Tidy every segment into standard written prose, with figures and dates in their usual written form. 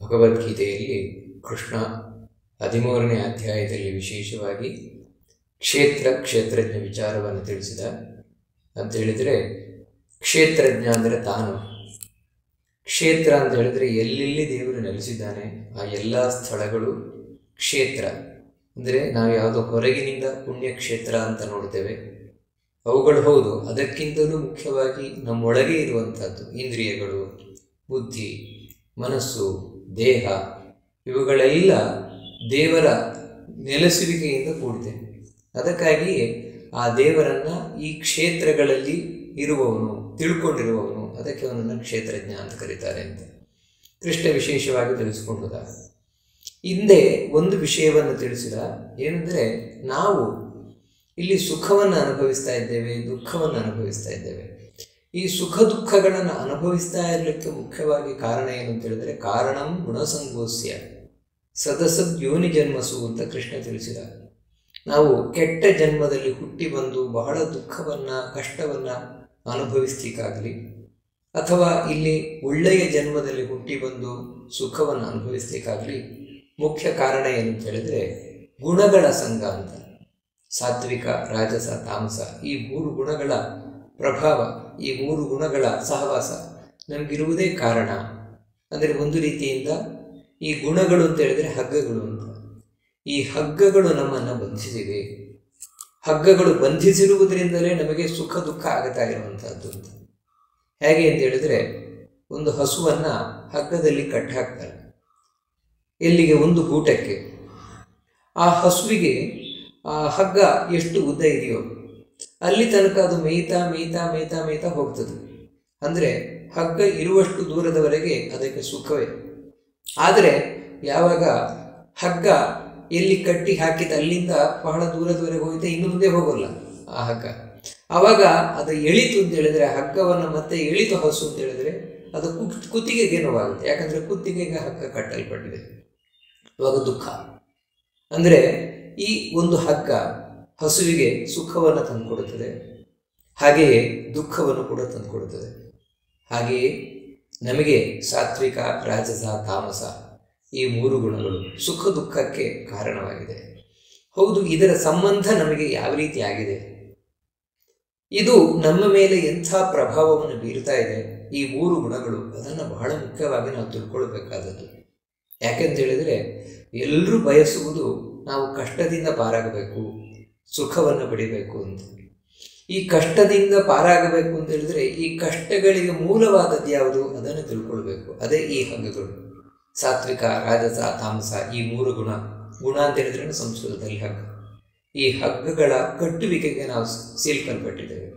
ಭಗವದ್ಗೀತೆಯಲ್ಲಿ ಕೃಷ್ಣ 13ನೇ ಅಧ್ಯಾಯದಲ್ಲಿ ವಿಶೇಷವಾಗಿ ಕ್ಷೇತ್ರಜ್ಞ ವಿಚಾರವನ್ನು ತಿಳಿಸಿದ. ಅಂತ ಹೇಳಿದರೆ ಕ್ಷೇತ್ರಜ್ಞ ಅಂದರೆ ತಾನು, ಕ್ಷೇತ್ರ ಅಂತ ಹೇಳಿದರೆ ಎಲ್ಲೆಲ್ಲಿ ದೇವರು ನೆಲೆಸಿದ್ದಾನೆ ಆ ಎಲ್ಲ ಸ್ಥಳಗಳು ಕ್ಷೇತ್ರ. ಅಂದರೆ ನಾವು ಯಾವುದೋ ಹೊರಗಿನಿಂದ ಪುಣ್ಯಕ್ಷೇತ್ರ ಅಂತ ನೋಡ್ತೇವೆ, ಅವುಗಳು ಹೌದು. ಅದಕ್ಕಿಂತಲೂ ಮುಖ್ಯವಾಗಿ ನಮ್ಮೊಳಗೆ ಇರುವಂಥದ್ದು ಇಂದ್ರಿಯಗಳು, ಬುದ್ಧಿ, ಮನಸ್ಸು, ದೇಹ, ಇವುಗಳೆಲ್ಲ ದೇವರ ನೆಲೆಸುವಿಕೆಯಿಂದ ಕೂಡಿದೆ. ಅದಕ್ಕಾಗಿಯೇ ಆ ದೇವರನ್ನು ಈ ಕ್ಷೇತ್ರಗಳಲ್ಲಿ ಇರುವವನು, ತಿಳ್ಕೊಂಡಿರುವವನು, ಅದಕ್ಕೆ ಅವನನ್ನು ಕ್ಷೇತ್ರಜ್ಞ ಅಂತ ಕರೀತಾರೆ ಅಂತ ಕೃಷ್ಣ ವಿಶೇಷವಾಗಿ ತಿಳಿಸ್ಕೊಂಡುದ. ಹಿಂದೆ ಒಂದು ವಿಷಯವನ್ನು ತಿಳಿಸಿದ, ಏನೆಂದರೆ ನಾವು ಇಲ್ಲಿ ಸುಖವನ್ನು ಅನುಭವಿಸ್ತಾ ಇದ್ದೇವೆ, ದುಃಖವನ್ನು ಅನುಭವಿಸ್ತಾ ಇದ್ದೇವೆ. ಈ ಸುಖ ದುಃಖಗಳನ್ನು ಅನುಭವಿಸ್ತಾ ಇರಲಿಕ್ಕೆ ಮುಖ್ಯವಾಗಿ ಕಾರಣ ಏನು ಅಂತ ಹೇಳಿದರೆ ಕಾರಣಂ ಗುಣಸಂಗೋಸ್ಯ ಸದಸದ್ ಯೋನಿ ಜನ್ಮಸು ಅಂತ ಕೃಷ್ಣ ತಿಳಿಸಿದ. ನಾವು ಕೆಟ್ಟ ಜನ್ಮದಲ್ಲಿ ಹುಟ್ಟಿ ಬಂದು ಬಹಳ ದುಃಖವನ್ನು, ಕಷ್ಟವನ್ನು ಅನುಭವಿಸ್ಲಿಕ್ಕಾಗಲಿ, ಅಥವಾ ಇಲ್ಲಿ ಒಳ್ಳೆಯ ಜನ್ಮದಲ್ಲಿ ಹುಟ್ಟಿ ಬಂದು ಸುಖವನ್ನು ಅನುಭವಿಸ್ಲಿಕ್ಕಾಗಲಿ ಮುಖ್ಯ ಕಾರಣ ಏನು ಅಂತ ಹೇಳಿದರೆ ಗುಣಗಳ ಸಂಘ ಅಂತ. ಸಾತ್ವಿಕ, ರಾಜಸ, ತಾಮಸ, ಈ 3 ಗುಣಗಳ ಪ್ರಭಾವ, ಈ 3 ಗುಣಗಳ ಸಹವಾಸ ನಮಗಿರುವುದೇ ಕಾರಣ. ಅಂದರೆ ಒಂದು ರೀತಿಯಿಂದ ಈ ಗುಣಗಳು ಅಂತ ಹೇಳಿದರೆ ಹಗ್ಗಗಳು ಅಂತ. ಈ ಹಗ್ಗಗಳು ನಮ್ಮನ್ನು ಬಂಧಿಸಿವೆ. ಹಗ್ಗಗಳು ಬಂಧಿಸಿರುವುದರಿಂದಲೇ ನಮಗೆ ಸುಖ ದುಃಖ ಆಗ್ತಾ ಇರುವಂಥದ್ದು ಅಂತ. ಹೇಗೆ ಅಂತ ಹೇಳಿದರೆ ಒಂದು ಹಸುವನ್ನು ಹಗ್ಗದಲ್ಲಿ ಕಟ್ಟಿ ಹಾಕ್ತಾರೆ. ಎಲ್ಲಿಗೆ? ಒಂದು ಗೂಟಕ್ಕೆ. ಆ ಹಸುವಿಗೆ ಆ ಹಗ್ಗ ಎಷ್ಟು ಉದ್ದ ಇದೆಯೋ ಅಲ್ಲಿ ತನಕ ಅದು ಮೇಯ್ತಾ ಹೋಗ್ತದೆ. ಅಂದರೆ ಹಗ್ಗ ಇರುವಷ್ಟು ದೂರದವರೆಗೆ ಅದಕ್ಕೆ ಸುಖವೇ. ಆದರೆ ಯಾವಾಗ ಹಗ್ಗ ಎಲ್ಲಿ ಕಟ್ಟಿ ಹಾಕಿದ ಅಲ್ಲಿಂದ ಬಹಳ ದೂರದವರೆಗೆ ಹೋಗುತ್ತೆ, ಇನ್ನು ಮುಂದೆ ಹೋಗೋಲ್ಲ ಆ ಹಗ್ಗ. ಆವಾಗ ಅದು ಎಳಿತು ಅಂತ ಹೇಳಿದರೆ, ಹಗ್ಗವನ್ನು ಮತ್ತೆ ಎಳಿತು ಹಸು ಅಂತ ಹೇಳಿದರೆ ಅದು ಕುತ್ತಿಗೆಗೆ ನೋವಾಗುತ್ತೆ. ಯಾಕಂದರೆ ಕುತ್ತಿಗೆಗೆ ಹಗ್ಗ ಕಟ್ಟಲ್ಪಟ್ಟಿದೆ. ಇವಾಗ ದುಃಖ ಅಂದರೆ ಈ ಒಂದು ಹಗ್ಗ ಹಸುವಿಗೆ ಸುಖವನ್ನು ತಂದುಕೊಡುತ್ತದೆ, ಹಾಗೆಯೇ ದುಃಖವನ್ನು ಕೂಡ ತಂದುಕೊಡುತ್ತದೆ. ಹಾಗೆಯೇ ನಮಗೆ ಸಾತ್ವಿಕ, ರಾಜಸ, ತಾಮಸ ಈ 3 ಗುಣಗಳು ಸುಖ ದುಃಖಕ್ಕೆ ಕಾರಣವಾಗಿದೆ. ಹೌದು, ಇದರ ಸಂಬಂಧ ನಮಗೆ ಯಾವ ರೀತಿ ಆಗಿದೆ, ಇದು ನಮ್ಮ ಮೇಲೆ ಎಂಥ ಪ್ರಭಾವವನ್ನು ಬೀರ್ತಾ ಇದೆ, ಈ 3 ಗುಣಗಳು, ಅದನ್ನು ಬಹಳ ಮುಖ್ಯವಾಗಿ ನಾವು ತಿಳ್ಕೊಳ್ಬೇಕಾದದ್ದು. ಯಾಕೆಂತ ಹೇಳಿದರೆ ಎಲ್ಲರೂ ಬಯಸುವುದು ನಾವು ಕಷ್ಟದಿಂದ ಪಾರಾಗಬೇಕು, ಸುಖವನ್ನು ಪಡಿಬೇಕು ಅಂತ. ಈ ಕಷ್ಟದಿಂದ ಪಾರಾಗಬೇಕು ಅಂತ ಹೇಳಿದರೆ ಈ ಕಷ್ಟಗಳಿಗೆ ಮೂಲವಾದದ್ದು ಯಾವುದು ಅದನ್ನು ತಿಳ್ಕೊಳ್ಬೇಕು. ಅದೇ ಈ ಹಗ್ಗಗಳು. ಸಾತ್ವಿಕ, ರಾಜಸ, ತಾಮಸ ಈ 3 ಗುಣ ಅಂತ ಹೇಳಿದ್ರೆ ಸಂಸ್ಕೃತದಲ್ಲಿ ಹಗ್ಗ. ಈ ಹಗ್ಗಗಳ ಕಟ್ಟುವಿಕೆಗೆ ನಾವು ಸೀಲ್ಕಲ್ಪಟ್ಟಿದ್ದೇವೆ.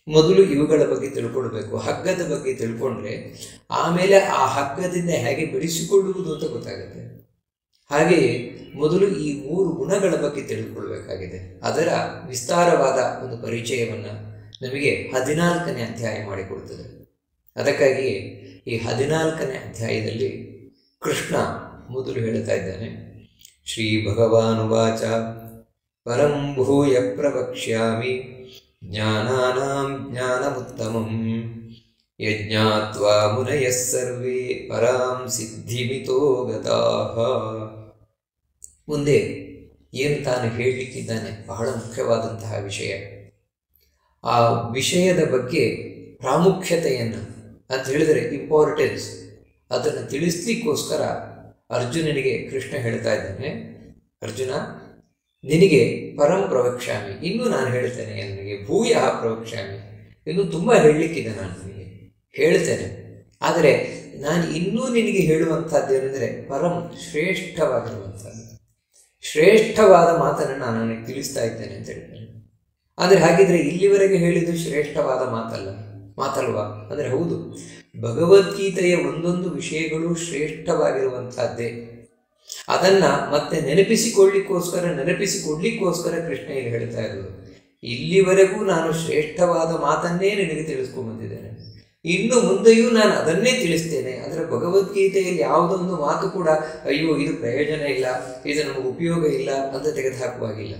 ಮೊದಲು ಇವುಗಳ ಬಗ್ಗೆ ತಿಳ್ಕೊಳ್ಬೇಕು. ಹಗ್ಗದ ಬಗ್ಗೆ ತಿಳ್ಕೊಂಡ್ರೆ ಆಮೇಲೆ ಆ ಹಗ್ಗದಿಂದ ಹೇಗೆ ಬಿಡಿಸಿಕೊಳ್ಳುವುದು ಅಂತ ಗೊತ್ತಾಗುತ್ತೆ. ಹಾಗೆಯೇ ಮೊದಲು ಈ 3 ಗುಣಗಳ ಬಗ್ಗೆ ತಿಳಿದುಕೊಳ್ಬೇಕಾಗಿದೆ. ಅದರ ವಿಸ್ತಾರವಾದ ಒಂದು ಪರಿಚಯವನ್ನು ನಮಗೆ 14ನೇ ಅಧ್ಯಾಯ ಮಾಡಿಕೊಡ್ತದೆ. ಅದಕ್ಕಾಗಿಯೇ ಈ 14ನೇ ಅಧ್ಯಾಯದಲ್ಲಿ ಕೃಷ್ಣ ಮೊದಲು ಹೇಳ್ತಾ ಇದ್ದಾನೆ, ಶ್ರೀ ಭಗವಾನುವಾಚ ಪರಂ ಭೂಯ ಪ್ರವಕ್ಷ್ಯಾಮಿ ಜ್ಞಾನಾನಾಂ ಜ್ಞಾನಮುತ್ತಮಂ ಯಜ್ಞಾತ್ವಾ ಮುನಯಃ ಸರ್ವೇ ಪರಾಂ ಸಿದ್ಧಿಮಿತೋ ಗತಾಃ. ಮುಂದೆ ಏನು ತಾನು ಹೇಳಲಿಕ್ಕಿದ್ದಾನೆ ಬಹಳ ಮುಖ್ಯವಾದಂತಹ ವಿಷಯ. ಆ ವಿಷಯದ ಬಗ್ಗೆ ಪ್ರಾಮುಖ್ಯತೆಯನ್ನು ಅಂತ ಹೇಳಿದರೆ ಇಂಪಾರ್ಟೆನ್ಸ್, ಅದನ್ನು ತಿಳಿಸ್ಲಿಕ್ಕೋಸ್ಕರ ಅರ್ಜುನನಿಗೆ ಕೃಷ್ಣ ಹೇಳ್ತಾ ಇದ್ದಾನೆ, ಅರ್ಜುನ ನಿನಗೆ ಪರಂ ಪ್ರವಕ್ಷ್ಯಾಮಿ, ಇನ್ನೂ ನಾನು ಹೇಳ್ತೇನೆ, ನನಗೆ ಭೂಯ ಪ್ರವಕ್ಷ್ಯಾಮಿ, ಇನ್ನೂ ತುಂಬ ಹೇಳಲಿಕ್ಕಿದೆ, ನಾನು ನಿನಗೆ ಹೇಳ್ತೇನೆ. ಆದರೆ ನಾನು ಇನ್ನೂ ನಿನಗೆ ಹೇಳುವಂಥದ್ದು ಏನೆಂದರೆ ಪರಂ ಶ್ರೇಷ್ಠವಾಗಿರುವಂಥದ್ದು, ಶ್ರೇಷ್ಠವಾದ ಮಾತನ್ನು ನಾನು ನನಗೆ ತಿಳಿಸ್ತಾ ಇದ್ದೇನೆ ಅಂತ ಹೇಳ್ತೇನೆ. ಆದರೆ ಹಾಗಿದ್ರೆ ಇಲ್ಲಿವರೆಗೆ ಹೇಳಿದ್ದು ಶ್ರೇಷ್ಠವಾದ ಮಾತಲ್ವಾ ಅಂದರೆ ಹೌದು, ಭಗವದ್ಗೀತೆಯ ಒಂದೊಂದು ವಿಷಯಗಳು ಶ್ರೇಷ್ಠವಾಗಿರುವಂಥದ್ದೇ. ಅದನ್ನು ಮತ್ತೆ ನೆನಪಿಸಿಕೊಡ್ಲಿಕ್ಕೋಸ್ಕರ ಕೃಷ್ಣ ಇಲ್ಲಿ ಹೇಳ್ತಾ ಇರೋದು. ಇಲ್ಲಿವರೆಗೂ ನಾನು ಶ್ರೇಷ್ಠವಾದ ಮಾತನ್ನೇ ನಿನಗೆ ತಿಳಿಸ್ಕೊಂಡ್ಬಂದಿದ್ದೇನೆ, ಇನ್ನು ಮುಂದೆಯೂ ನಾನು ಅದನ್ನೇ ತಿಳಿಸ್ತೇನೆ. ಅಂದರೆ ಭಗವದ್ಗೀತೆಯಲ್ಲಿ ಯಾವುದೊಂದು ಮಾತು ಕೂಡ ಅಯ್ಯೋ ಇದು ಪ್ರಯೋಜನ ಇಲ್ಲ, ಇದು ನಮಗೆ ಉಪಯೋಗ ಇಲ್ಲ ಅಂತ ತೆಗೆದುಹಾಕುವಾಗಿಲ್ಲ.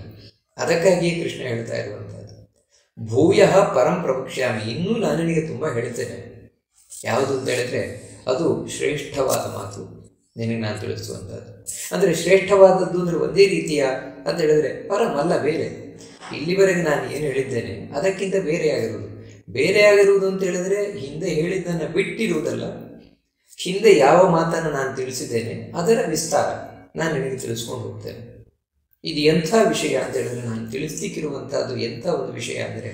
ಅದಕ್ಕಾಗಿಯೇ ಕೃಷ್ಣ ಹೇಳ್ತಾ ಇರುವಂಥದ್ದು ಭೂಯ ಪರಂ ಪ್ರವಕ್ಷ್ಯಾಮಿ, ಇನ್ನೂ ನಾನು ನಿನಗೆ ತುಂಬ ಹೇಳ್ತೇನೆ. ಯಾವುದು ಅಂತ ಹೇಳಿದ್ರೆ ಅದು ಶ್ರೇಷ್ಠವಾದ ಮಾತು, ನಿನಗೆ ನಾನು ತಿಳಿಸುವಂಥದ್ದು. ಅಂದರೆ ಶ್ರೇಷ್ಠವಾದದ್ದು ಅಂದರೆ ಒಂದೇ ರೀತಿಯ ಅಂತ ಹೇಳಿದ್ರೆ ಪರಮಲ್ಲ, ಬೇರೆ. ಇಲ್ಲಿವರೆಗೆ ನಾನು ಏನು ಹೇಳಿದ್ದೇನೆ ಅದಕ್ಕಿಂತ ಬೇರೆಯಾಗಿರುವುದು. ಬೇರೆಯಾಗಿರುವುದು ಅಂತ ಹೇಳಿದ್ರೆ ಹಿಂದೆ ಹೇಳಿದ್ದನ್ನು ಬಿಟ್ಟಿರುವುದಲ್ಲ, ಹಿಂದೆ ಯಾವ ಮಾತನ್ನು ನಾನು ತಿಳಿಸಿದ್ದೇನೆ ಅದರ ವಿಸ್ತಾರ ನಾನು ನಿನಗೆ ತಿಳಿಸ್ಕೊಂಡು ಹೋಗ್ತೇನೆ. ಇದು ಎಂಥ ವಿಷಯ ಅಂತ ಹೇಳಿದ್ರೆ, ನಾನು ತಿಳಿಸ್ಲಿಕ್ಕಿರುವಂಥದ್ದು ಎಂಥ ಒಂದು ವಿಷಯ ಅಂದರೆ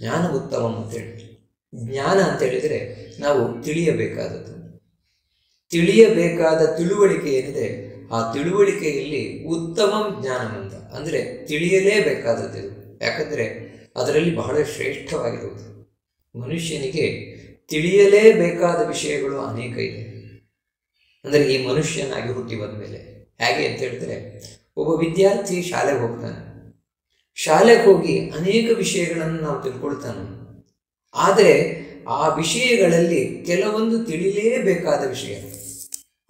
ಜ್ಞಾನ ಉತ್ತಮಂ ಅಂತ ಹೇಳಿದ್ರೆ, ಜ್ಞಾನ ಅಂತ ಹೇಳಿದರೆ ನಾವು ತಿಳಿಯಬೇಕಾದದ್ದು, ತಿಳಿಯಬೇಕಾದ ತಿಳುವಳಿಕೆ ಏನಿದೆ ಆ ತಿಳುವಳಿಕೆಯಲ್ಲಿ ಉತ್ತಮಂ ಜ್ಞಾನಂ ಅಂತ ಅಂದರೆ ತಿಳಿಯಲೇಬೇಕಾದದ್ದು. ಯಾಕಂದರೆ ಅದರಲ್ಲಿ ಬಹಳ ಶ್ರೇಷ್ಠವಾಗಿರುವುದು. ಮನುಷ್ಯನಿಗೆ ತಿಳಿಯಲೇಬೇಕಾದ ವಿಷಯಗಳು ಅನೇಕ ಇದೆ. ಅಂದರೆ ಈ ಮನುಷ್ಯನಾಗಿ ಹುಟ್ಟಿ ಬಂದ ಮೇಲೆ ಹೇಗೆ ಅಂತ ಹೇಳಿದ್ರೆ, ಒಬ್ಬ ವಿದ್ಯಾರ್ಥಿ ಶಾಲೆಗೆ ಹೋಗ್ತಾನೆ. ಶಾಲೆಗೆ ಹೋಗಿ ಅನೇಕ ವಿಷಯಗಳನ್ನು ನಾವು ತಿಳ್ಕೊಳ್ತಾನೆ. ಆದರೆ ಆ ವಿಷಯಗಳಲ್ಲಿ ಕೆಲವೊಂದು ತಿಳಿಯಲೇಬೇಕಾದ ವಿಷಯ,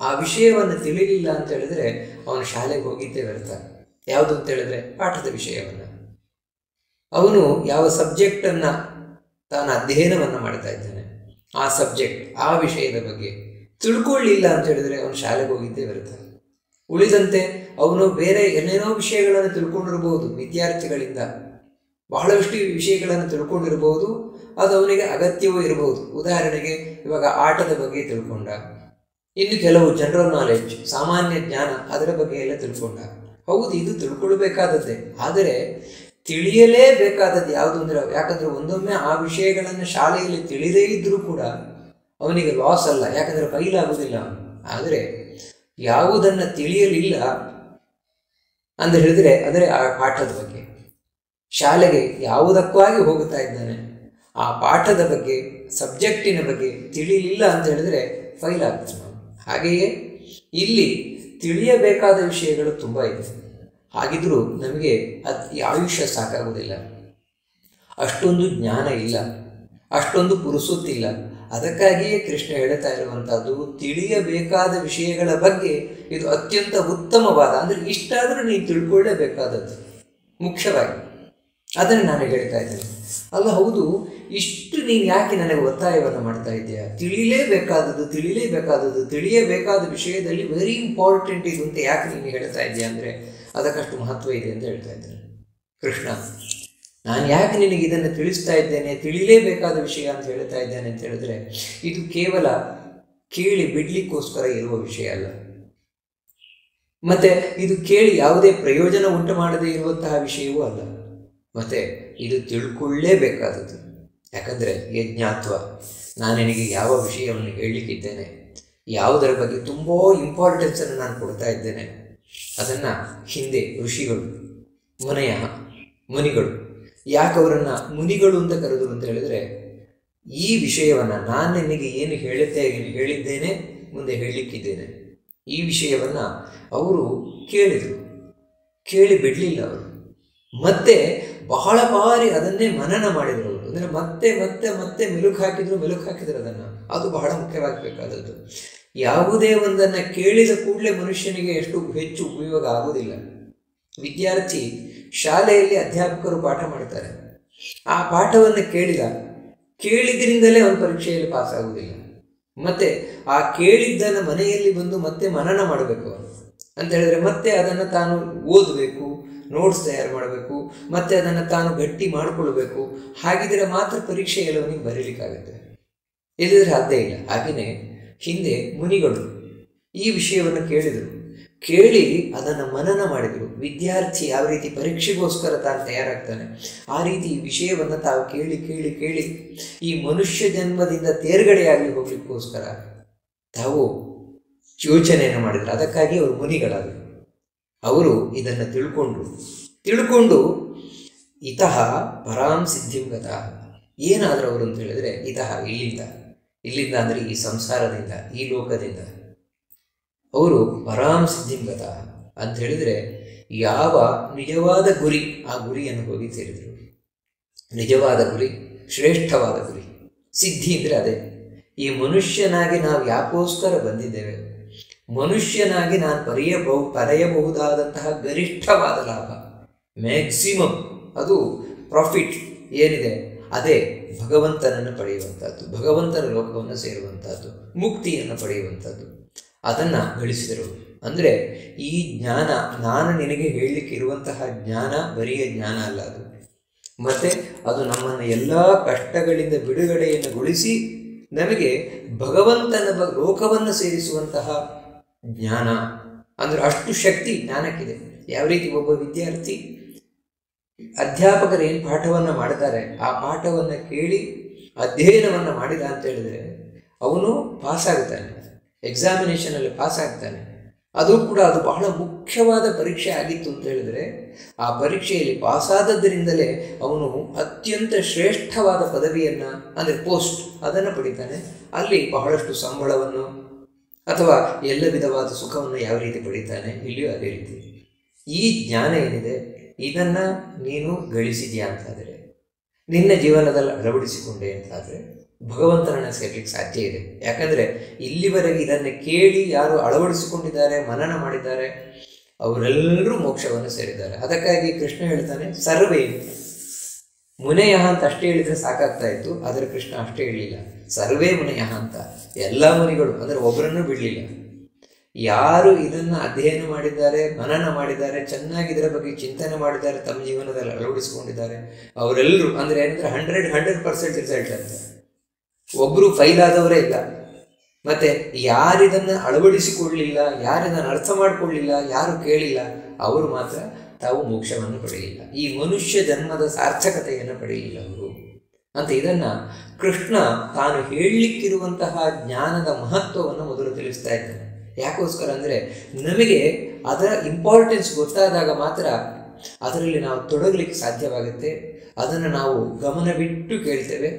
ಆ ವಿಷಯವನ್ನು ತಿಳಿಲಿಲ್ಲ ಅಂತ ಹೇಳಿದ್ರೆ ಅವನು ಶಾಲೆಗೆ ಹೋಗಿದ್ದೇ ವ್ಯರ್ಥ. ಯಾವುದು ಅಂತ ಹೇಳಿದ್ರೆ ಪಾಠದ ವಿಷಯವನ್ನು. ಅವನು ಯಾವ ಸಬ್ಜೆಕ್ಟನ್ನು ತಾನು ಅಧ್ಯಯನವನ್ನು ಮಾಡ್ತಾ ಇದ್ದಾನೆ, ಆ ಸಬ್ಜೆಕ್ಟ್, ಆ ವಿಷಯದ ಬಗ್ಗೆ ತಿಳ್ಕೊಳ್ಳಿಲ್ಲ ಅಂತ ಹೇಳಿದ್ರೆ ಅವನು ಶಾಲೆಗೆ ಹೋಗಿದ್ದೇ ವ್ಯರ್ಥ. ಉಳಿದಂತೆ ಅವನು ಬೇರೆ ಏನೇನೋ ವಿಷಯಗಳನ್ನು ತಿಳ್ಕೊಂಡಿರ್ಬೋದು, ವಿದ್ಯಾರ್ಥಿಗಳಿಂದ ಬಹಳಷ್ಟು ವಿಷಯಗಳನ್ನು ತಿಳ್ಕೊಂಡಿರ್ಬೋದು, ಅದು ಅವನಿಗೆ ಅಗತ್ಯವೂ ಇರಬಹುದು. ಉದಾಹರಣೆಗೆ ಇವಾಗ ಆಟದ ಬಗ್ಗೆ ತಿಳ್ಕೊಂಡ, ಇನ್ನು ಕೆಲವು ಜನರಲ್ ನಾಲೆಡ್ಜ್, ಸಾಮಾನ್ಯ ಜ್ಞಾನ, ಅದರ ಬಗ್ಗೆ ಎಲ್ಲ ತಿಳ್ಕೊಂಡ. ಹೌದು, ಇದು ತಿಳ್ಕೊಳ್ಬೇಕಾದದ್ದೇ. ಆದರೆ ತಿಳಿಯಲೇಬೇಕಾದದ್ದು ಯಾವುದು ಅಂದರೆ, ಯಾಕಂದರೆ ಒಂದೊಮ್ಮೆ ಆ ವಿಷಯಗಳನ್ನು ಶಾಲೆಯಲ್ಲಿ ತಿಳಿದೇ ಇದ್ದರೂ ಕೂಡ ಅವನಿಗೆ ಲಾಸ್ ಅಲ್ಲ, ಯಾಕಂದರೆ ಫೈಲ್ ಆಗುವುದಿಲ್ಲ ಅವನು. ಆದರೆ ಯಾವುದನ್ನು ತಿಳಿಯಲಿಲ್ಲ ಅಂತ ಹೇಳಿದರೆ ಅಂದರೆ ಆ ಪಾಠದ ಬಗ್ಗೆ, ಶಾಲೆಗೆ ಯಾವುದಕ್ಕಾಗಿ ಹೋಗುತ್ತಾ ಇದ್ದಾನೆ ಆ ಪಾಠದ ಬಗ್ಗೆ, ಸಬ್ಜೆಕ್ಟಿನ ಬಗ್ಗೆ ತಿಳಿಯಲಿಲ್ಲ ಅಂತ ಹೇಳಿದರೆ ಫೈಲ್ ಆಗ್ತಾನೆ. ಹಾಗೆಯೇ ಇಲ್ಲಿ ತಿಳಿಯಬೇಕಾದ ವಿಷಯಗಳು ತುಂಬ ಇದೆ. ಹಾಗಿದ್ರೂ ನಮಗೆ ಆಯುಷ್ಯ ಸಾಕಾಗುವುದಿಲ್ಲ, ಅಷ್ಟೊಂದು ಜ್ಞಾನ ಇಲ್ಲ, ಅಷ್ಟೊಂದು ಪುರುಸೊತ್ತಿಲ್ಲ. ಅದಕ್ಕಾಗಿಯೇ ಕೃಷ್ಣ ಹೇಳ್ತಾ ಇರುವಂಥದ್ದು, ತಿಳಿಯಬೇಕಾದ ವಿಷಯಗಳ ಬಗ್ಗೆ ಇದು ಅತ್ಯಂತ ಉತ್ತಮವಾದ, ಅಂದರೆ ಇಷ್ಟಾದರೂ ನೀನು ತಿಳ್ಕೊಳ್ಳೇಬೇಕಾದದ್ದು ಮುಖ್ಯವಾಗಿ. ಅದನ್ನು ನಾನು ಹೇಳ್ತಾ ಇದ್ದೇನೆ. ಅಲ್ಲ, ಹೌದು, ಇಷ್ಟು ನೀನು ಯಾಕೆ ನನಗೆ ಒತ್ತಾಯವನ್ನು ಮಾಡ್ತಾ ಇದೆಯಾ? ತಿಳಿಯಲೇಬೇಕಾದದ್ದು ತಿಳಿಯಬೇಕಾದ ವಿಷಯದಲ್ಲಿ ವೆರಿ ಇಂಪಾರ್ಟೆಂಟ್ ಇದು ಅಂತ ಯಾಕೆ ನೀನು ಹೇಳ್ತಾ ಇದೆಯಾ ಅಂದರೆ ಅದಕ್ಕಷ್ಟು ಮಹತ್ವ ಇದೆ ಅಂತ ಹೇಳ್ತಾ ಇದ್ದೇನೆ. ಕೃಷ್ಣ, ನಾನು ಯಾಕೆ ನಿನಗೆ ಇದನ್ನು ತಿಳಿಸ್ತಾ ಇದ್ದೇನೆ, ತಿಳಿಯಲೇಬೇಕಾದ ವಿಷಯ ಅಂತ ಹೇಳ್ತಾ ಇದ್ದೇನೆ ಅಂತ ಹೇಳಿದ್ರೆ, ಇದು ಕೇವಲ ಕೇಳಿ ಬಿಡ್ಲಿಕ್ಕೋಸ್ಕರ ಇರುವ ವಿಷಯ ಅಲ್ಲ, ಮತ್ತೆ ಇದು ಕೇಳಿ ಯಾವುದೇ ಪ್ರಯೋಜನ ಉಂಟು ಮಾಡದೇ ಇರುವಂತಹ ವಿಷಯವೂ ಅಲ್ಲ. ಮತ್ತು ಇದು ತಿಳ್ಕೊಳ್ಳೇಬೇಕಾದದ್ದು. ಯಾಕಂದರೆ ಯಜ್ಞಾತ್ವ, ನಾನು ನಿನಗೆ ಯಾವ ವಿಷಯವನ್ನು ಹೇಳಲಿಕ್ಕಿದ್ದೇನೆ, ಯಾವುದರ ಬಗ್ಗೆ ತುಂಬ ಇಂಪಾರ್ಟೆನ್ಸನ್ನು ನಾನು ಕೊಡ್ತಾ ಇದ್ದೇನೆ, ಅದನ್ನು ಹಿಂದೆ ಋಷಿಗಳು, ಮುನಿಗಳು, ಯಾಕೆ ಅವರನ್ನು ಮುನಿಗಳು ಅಂತ ಕರೆದರು ಅಂತ ಹೇಳಿದರೆ, ಈ ವಿಷಯವನ್ನು ನಾನು ನಿನಗೆ ಏನು ಹೇಳಿದ್ದೇನೆ ಮುಂದೆ ಹೇಳಲಿಕ್ಕಿದ್ದೇನೆ, ಈ ವಿಷಯವನ್ನು ಅವರು ಕೇಳಿದರು, ಕೇಳಿ ಬಿಡಲಿಲ್ಲ ಅವರು. ಮತ್ತೆ ಬಹಳ ಬಾರಿ ಅದನ್ನೇ ಮನನ ಮಾಡಿದರು ಅವರು. ಅಂದರೆ ಮತ್ತೆ ಮತ್ತೆ ಮತ್ತೆ ಮೆಲುಕು ಹಾಕಿದ್ರು ಅದನ್ನು. ಅದು ಬಹಳ ಮುಖ್ಯವಾಗಬೇಕಾದದ್ದು. ಯಾವುದೇ ಒಂದನ್ನು ಕೇಳಿದ ಕೂಡಲೇ ಮನುಷ್ಯನಿಗೆ ಹೆಚ್ಚು ಉಪಯೋಗ ಆಗುವುದಿಲ್ಲ. ವಿದ್ಯಾರ್ಥಿ ಶಾಲೆಯಲ್ಲಿ ಅಧ್ಯಾಪಕರು ಪಾಠ ಮಾಡ್ತಾರೆ, ಆ ಪಾಠವನ್ನು ಕೇಳಿದ್ರಿಂದಲೇ ಅವನ ಪರೀಕ್ಷೆಯಲ್ಲಿ ಪಾಸ್ ಆಗುವುದಿಲ್ಲ. ಮತ್ತು ಆ ಕೇಳಿದ್ದನ್ನು ಮನೆಯಲ್ಲಿ ಬಂದು ಮತ್ತೆ ಮನನ ಮಾಡಬೇಕು ಅಂತ ಹೇಳಿದ್ರೆ, ಮತ್ತೆ ಅದನ್ನು ತಾನು ಓದಬೇಕು, ನೋಟ್ಸ್ ತಯಾರು ಮಾಡಬೇಕು, ಮತ್ತು ಅದನ್ನು ತಾನು ಗಟ್ಟಿ ಮಾಡಿಕೊಳ್ಬೇಕು. ಹಾಗಿದ್ರೆ ಮಾತ್ರ ಪರೀಕ್ಷೆಯಲ್ಲಿ ಅವನಿಗೆ ಬರೀಲಿಕ್ಕಾಗುತ್ತೆ, ಇಲ್ಲದ್ರೆ ಸಾಧ್ಯ ಇಲ್ಲ. ಹಾಗೆಯೇ ಹಿಂದೆ ಮುನಿಗಳು ಈ ವಿಷಯವನ್ನು ಕೇಳಿ ಅದನ್ನು ಮನನ ಮಾಡಿದರು. ವಿದ್ಯಾರ್ಥಿ ಯಾವ ರೀತಿ ಪರೀಕ್ಷೆಗೋಸ್ಕರ ತಾನು ತಯಾರಾಗ್ತಾನೆ, ಆ ರೀತಿ ಈ ವಿಷಯವನ್ನು ತಾವು ಕೇಳಿ ಈ ಮನುಷ್ಯ ಜನ್ಮದಿಂದ ತೇರ್ಗಡೆಯಾಗಿ ಹೋಗ್ಲಿಕ್ಕೋಸ್ಕರ ತಾವು ಯೋಚನೆಯನ್ನು ಮಾಡಿದರು. ಅದಕ್ಕಾಗಿ ಅವರು ಮುನಿಗಳಾದರು. ಅವರು ಇದನ್ನು ತಿಳ್ಕೊಂಡು ಇತಃ ಪರಾಂ ಸಿದ್ಧಿಂ ಗತಃ. ಏನಾದರೂ ಅವರು ಅಂತ ಹೇಳಿದರೆ, ಇತಃ ಇಲ್ಲಿಂದ ಅಂದರೆ ಈ ಸಂಸಾರದಿಂದ, ಈ ಲೋಕದಿಂದ ಅವರು ಪರಾಂ ಸಿದ್ಧಿಂ ಗತಃ ಅಂತ ಹೇಳಿದರೆ, ಯಾವ ನಿಜವಾದ ಗುರಿ, ಆ ಗುರಿಯನ್ನು ಹೋಗಿ ಸೇರಿದರು. ನಿಜವಾದ ಗುರಿ, ಶ್ರೇಷ್ಠವಾದ ಗುರಿ, ಸಿದ್ಧಿ ಅಂದರೆ ಅದೇ. ಈ ಮನುಷ್ಯನಾಗಿ ನಾವು ಯಾಕೋಸ್ಕರ ಬಂದಿದ್ದೇವೆ, ಮನುಷ್ಯನಾಗಿ ನಾನು ಪಡೆಯಬಹುದಾದಂತಹ ಗರಿಷ್ಠವಾದ ಲಾಭ, ಮ್ಯಾಕ್ಸಿಮಮ್ ಅದು ಪ್ರಾಫಿಟ್ ಏನಿದೆ ಅದೇ ಭಗವಂತನನ್ನು ಪಡೆಯುವಂಥದ್ದು, ಭಗವಂತನ ಲೋಕವನ್ನು ಸೇರುವಂಥದ್ದು, ಮುಕ್ತಿಯನ್ನು ಪಡೆಯುವಂಥದ್ದು. ಅದನ್ನು ಗಳಿಸಿದರು. ಅಂದರೆ ಈ ಜ್ಞಾನ, ನಾನು ನಿನಗೆ ಹೇಳಲಿಕ್ಕೆ ಇರುವಂತಹ ಜ್ಞಾನ ಬರಿಯ ಜ್ಞಾನ ಅಲ್ಲ ಅದು. ಮತ್ತು ಅದು ನಮ್ಮನ್ನು ಎಲ್ಲ ಕಷ್ಟಗಳಿಂದ ಬಿಡುಗಡೆಯನ್ನುಗೊಳಿಸಿ ನಮಗೆ ಭಗವಂತನ ಲೋಕವನ್ನು ಸೇರಿಸುವಂತಹ ಜ್ಞಾನ. ಅಂದರೆ ಅಷ್ಟು ಶಕ್ತಿ ಜ್ಞಾನಕ್ಕಿದೆ. ಯಾವ ರೀತಿ ಒಬ್ಬ ವಿದ್ಯಾರ್ಥಿ ಅಧ್ಯಾಪಕರು ಏನು ಪಾಠವನ್ನು ಮಾಡ್ತಾರೆ ಆ ಪಾಠವನ್ನು ಕೇಳಿ ಅಧ್ಯಯನವನ್ನು ಮಾಡಿದ ಅಂತ ಹೇಳಿದರೆ ಅವನು ಪಾಸಾಗ್ತಾನೆ, ಎಕ್ಸಾಮಿನೇಷನಲ್ಲಿ ಪಾಸಾಗ್ತಾನೆ. ಅದು ಕೂಡ ಅದು ಬಹಳ ಮುಖ್ಯವಾದ ಪರೀಕ್ಷೆ ಆಗಿತ್ತು ಅಂತ ಹೇಳಿದರೆ ಆ ಪರೀಕ್ಷೆಯಲ್ಲಿ ಪಾಸಾದದ್ದರಿಂದಲೇ ಅವನು ಅತ್ಯಂತ ಶ್ರೇಷ್ಠವಾದ ಪದವಿಯನ್ನು, ಅಂದರೆ ಪೋಸ್ಟ್, ಅದನ್ನು ಪಡಿತಾನೆ. ಅಲ್ಲಿ ಬಹಳಷ್ಟು ಸಂಬಳವನ್ನು ಅಥವಾ ಎಲ್ಲ ವಿಧವಾದ ಸುಖವನ್ನು ಯಾವ ರೀತಿ ಪಡಿತಾನೆ, ಇಲ್ಲಿಯೂ ಅದೇ ರೀತಿ. ಈ ಜ್ಞಾನ ಏನಿದೆ ಇದನ್ನು ನೀನು ಗಳಿಸಿದ್ಯಾ ಅಂತಾದರೆ, ನಿನ್ನ ಜೀವನದಲ್ಲಿ ಅಳವಡಿಸಿಕೊಂಡೆ ಅಂತಾದರೆ ಭಗವಂತನನ್ನು ಸೇರಲಿಕ್ಕೆ ಸಾಧ್ಯ ಇದೆ. ಯಾಕಂದರೆ ಇಲ್ಲಿವರೆಗೆ ಇದನ್ನು ಕೇಳಿ ಯಾರು ಅಳವಡಿಸಿಕೊಂಡಿದ್ದಾರೆ, ಮನನ ಮಾಡಿದ್ದಾರೆ, ಅವರೆಲ್ಲರೂ ಮೋಕ್ಷವನ್ನು ಸೇರಿದ್ದಾರೆ. ಅದಕ್ಕಾಗಿ ಕೃಷ್ಣ ಹೇಳ್ತಾನೆ ಸರ್ವೇ ಮುನೆಯ ಅಂತ ಅಷ್ಟೇ ಹೇಳಿದರೆ ಸಾಕಾಗ್ತಾ ಇತ್ತು, ಆದರೆ ಕೃಷ್ಣ ಅಷ್ಟೇ ಹೇಳಲಿಲ್ಲ. ಸರ್ವೇ ಮುನೆಯ ಅಂತ, ಎಲ್ಲ ಮುನಿಗಳು, ಅಂದರೆ ಒಬ್ಬರನ್ನು ಬಿಡಲಿಲ್ಲ. ಯಾರು ಇದನ್ನು ಅಧ್ಯಯನ ಮಾಡಿದ್ದಾರೆ, ಮನನ ಮಾಡಿದ್ದಾರೆ, ಚೆನ್ನಾಗಿ ಇದರ ಬಗ್ಗೆ ಚಿಂತನೆ ಮಾಡಿದ್ದಾರೆ, ತಮ್ಮ ಜೀವನದಲ್ಲಿ ಅಳವಡಿಸಿಕೊಂಡಿದ್ದಾರೆ, ಅವರೆಲ್ಲರೂ, ಅಂದರೆ ಏನಂದರೆ 100% ರಿಸಲ್ಟ್ ಅಂತ. ಒಬ್ಬರು ಫೈಲ್ ಆದವರೇ ಇಲ್ಲ. ಮತ್ತು ಯಾರಿದನ್ನು ಅಳವಡಿಸಿಕೊಳ್ಳಲಿಲ್ಲ, ಯಾರಿದನ್ನು ಅರ್ಥ ಮಾಡಿಕೊಳ್ಳಲಿಲ್ಲ, ಯಾರು ಕೇಳಿಲ್ಲ, ಅವರು ಮಾತ್ರ ತಾವು ಮೋಕ್ಷವನ್ನು ಪಡೆಯಲಿಲ್ಲ, ಈ ಮನುಷ್ಯ ಜನ್ಮದ ಸಾರ್ಥಕತೆಯನ್ನು ಪಡೆಯಲಿಲ್ಲ ಅವರು ಅಂತ. ಇದನ್ನು ಕೃಷ್ಣ ತಾನು ಹೇಳಲಿಕ್ಕಿರುವಂತಹ ಜ್ಞಾನದ ಮಹತ್ವವನ್ನು ಮೊದಲು ತಿಳಿಸ್ತಾ ಇದ್ದಾನೆ. ಯಾಕೋಸ್ಕರ ಅಂದರೆ ನಮಗೆ ಅದರ ಇಂಪಾರ್ಟೆನ್ಸ್ ಗೊತ್ತಾದಾಗ ಮಾತ್ರ ಅದರಲ್ಲಿ ನಾವು ತೊಡಗಲಿಕ್ಕೆ ಸಾಧ್ಯವಾಗುತ್ತೆ. ಅದನ್ನು ನಾವು ಗಮನವಿಟ್ಟು ಕೇಳ್ತೇವೆ.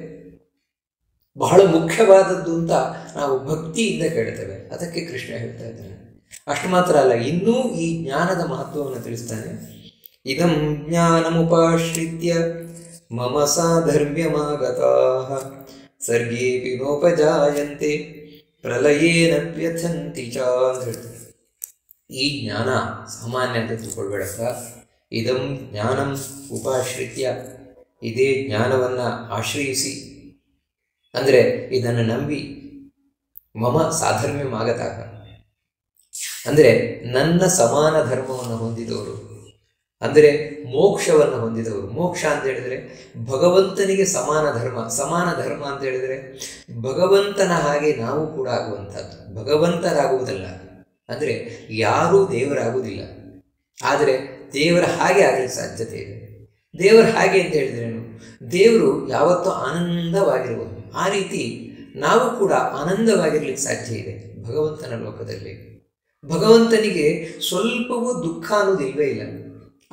ಬಹಳ ಮುಖ್ಯವಾದದ್ದು ಅಂತ ನಾವು ಭಕ್ತಿಯಿಂದ ಕೇಳ್ತೇವೆ. ಅದಕ್ಕೆ ಕೃಷ್ಣ ಹೇಳ್ತಾ ಇದ್ದಾನೆ. ಅಷ್ಟು ಮಾತ್ರ ಅಲ್ಲ, ಇನ್ನೂ ಈ ಜ್ಞಾನದ ಮಹತ್ವವನ್ನು ತಿಳಿಸ್ತಾನೆ. ಇದಂ ಜ್ಞಾನಮುಪಾಶ್ರಿತ್ಯ ಮಮ ಸಾಧರ್ಮ್ಯಮಾಗತಾಃ ಸರ್ಗೇಪಿ ನೋಪಜಾಯಂತೆ ಪ್ರಲಯೇನ ವ್ಯಥಂತಿ ಚ ಅಂತ ಹೇಳ್ತಾರೆ. ಈ ಜ್ಞಾನ ಸಾಮಾನ್ಯ ಅಂತ ತಿಳ್ಕೊಳ್ಬೇಡಪ್ಪ. ಇದಂ ಜ್ಞಾನಂ ಉಪಾಶ್ರಿತ್ಯ, ಇದೇ ಜ್ಞಾನವನ್ನು ಆಶ್ರಯಿಸಿ, ಅಂದರೆ ಇದನ್ನು ನಂಬಿ, ಮಮ ಸಾಧರ್ಮ್ಯಮಾಗತಾಗ, ಅಂದರೆ ನನ್ನ ಸಮಾನ ಧರ್ಮವನ್ನು ಹೊಂದಿದವರು, ಅಂದರೆ ಮೋಕ್ಷವನ್ನು ಹೊಂದಿದವರು. ಮೋಕ್ಷ ಅಂತ ಹೇಳಿದರೆ ಭಗವಂತನಿಗೆ ಸಮಾನ ಧರ್ಮ. ಸಮಾನ ಧರ್ಮ ಅಂತ ಹೇಳಿದರೆ ಭಗವಂತನ ಹಾಗೆ ನಾವು ಕೂಡ ಆಗುವಂಥದ್ದು, ಭಗವಂತರಾಗುವುದಲ್ಲ. ಅಂದರೆ ಯಾರೂ ದೇವರಾಗುವುದಿಲ್ಲ, ಆದರೆ ದೇವರ ಹಾಗೆ ಆಗಲಿಕ್ಕೆ ಸಾಧ್ಯತೆ ಇದೆ. ದೇವರ ಹಾಗೆ ಅಂತ ಹೇಳಿದ್ರೇನು? ದೇವರು ಯಾವತ್ತೂ ಆನಂದವಾಗಿರುವುದು. ಆ ರೀತಿ ನಾವು ಕೂಡ ಆನಂದವಾಗಿರ್ಲಿಕ್ಕೆ ಸಾಧ್ಯ ಇದೆ ಭಗವಂತನ ಲೋಕದಲ್ಲಿ. ಭಗವಂತನಿಗೆ ಸ್ವಲ್ಪವೂ ದುಃಖ ಅನ್ನೋದಿಲ್ವೇ ಇಲ್ಲ.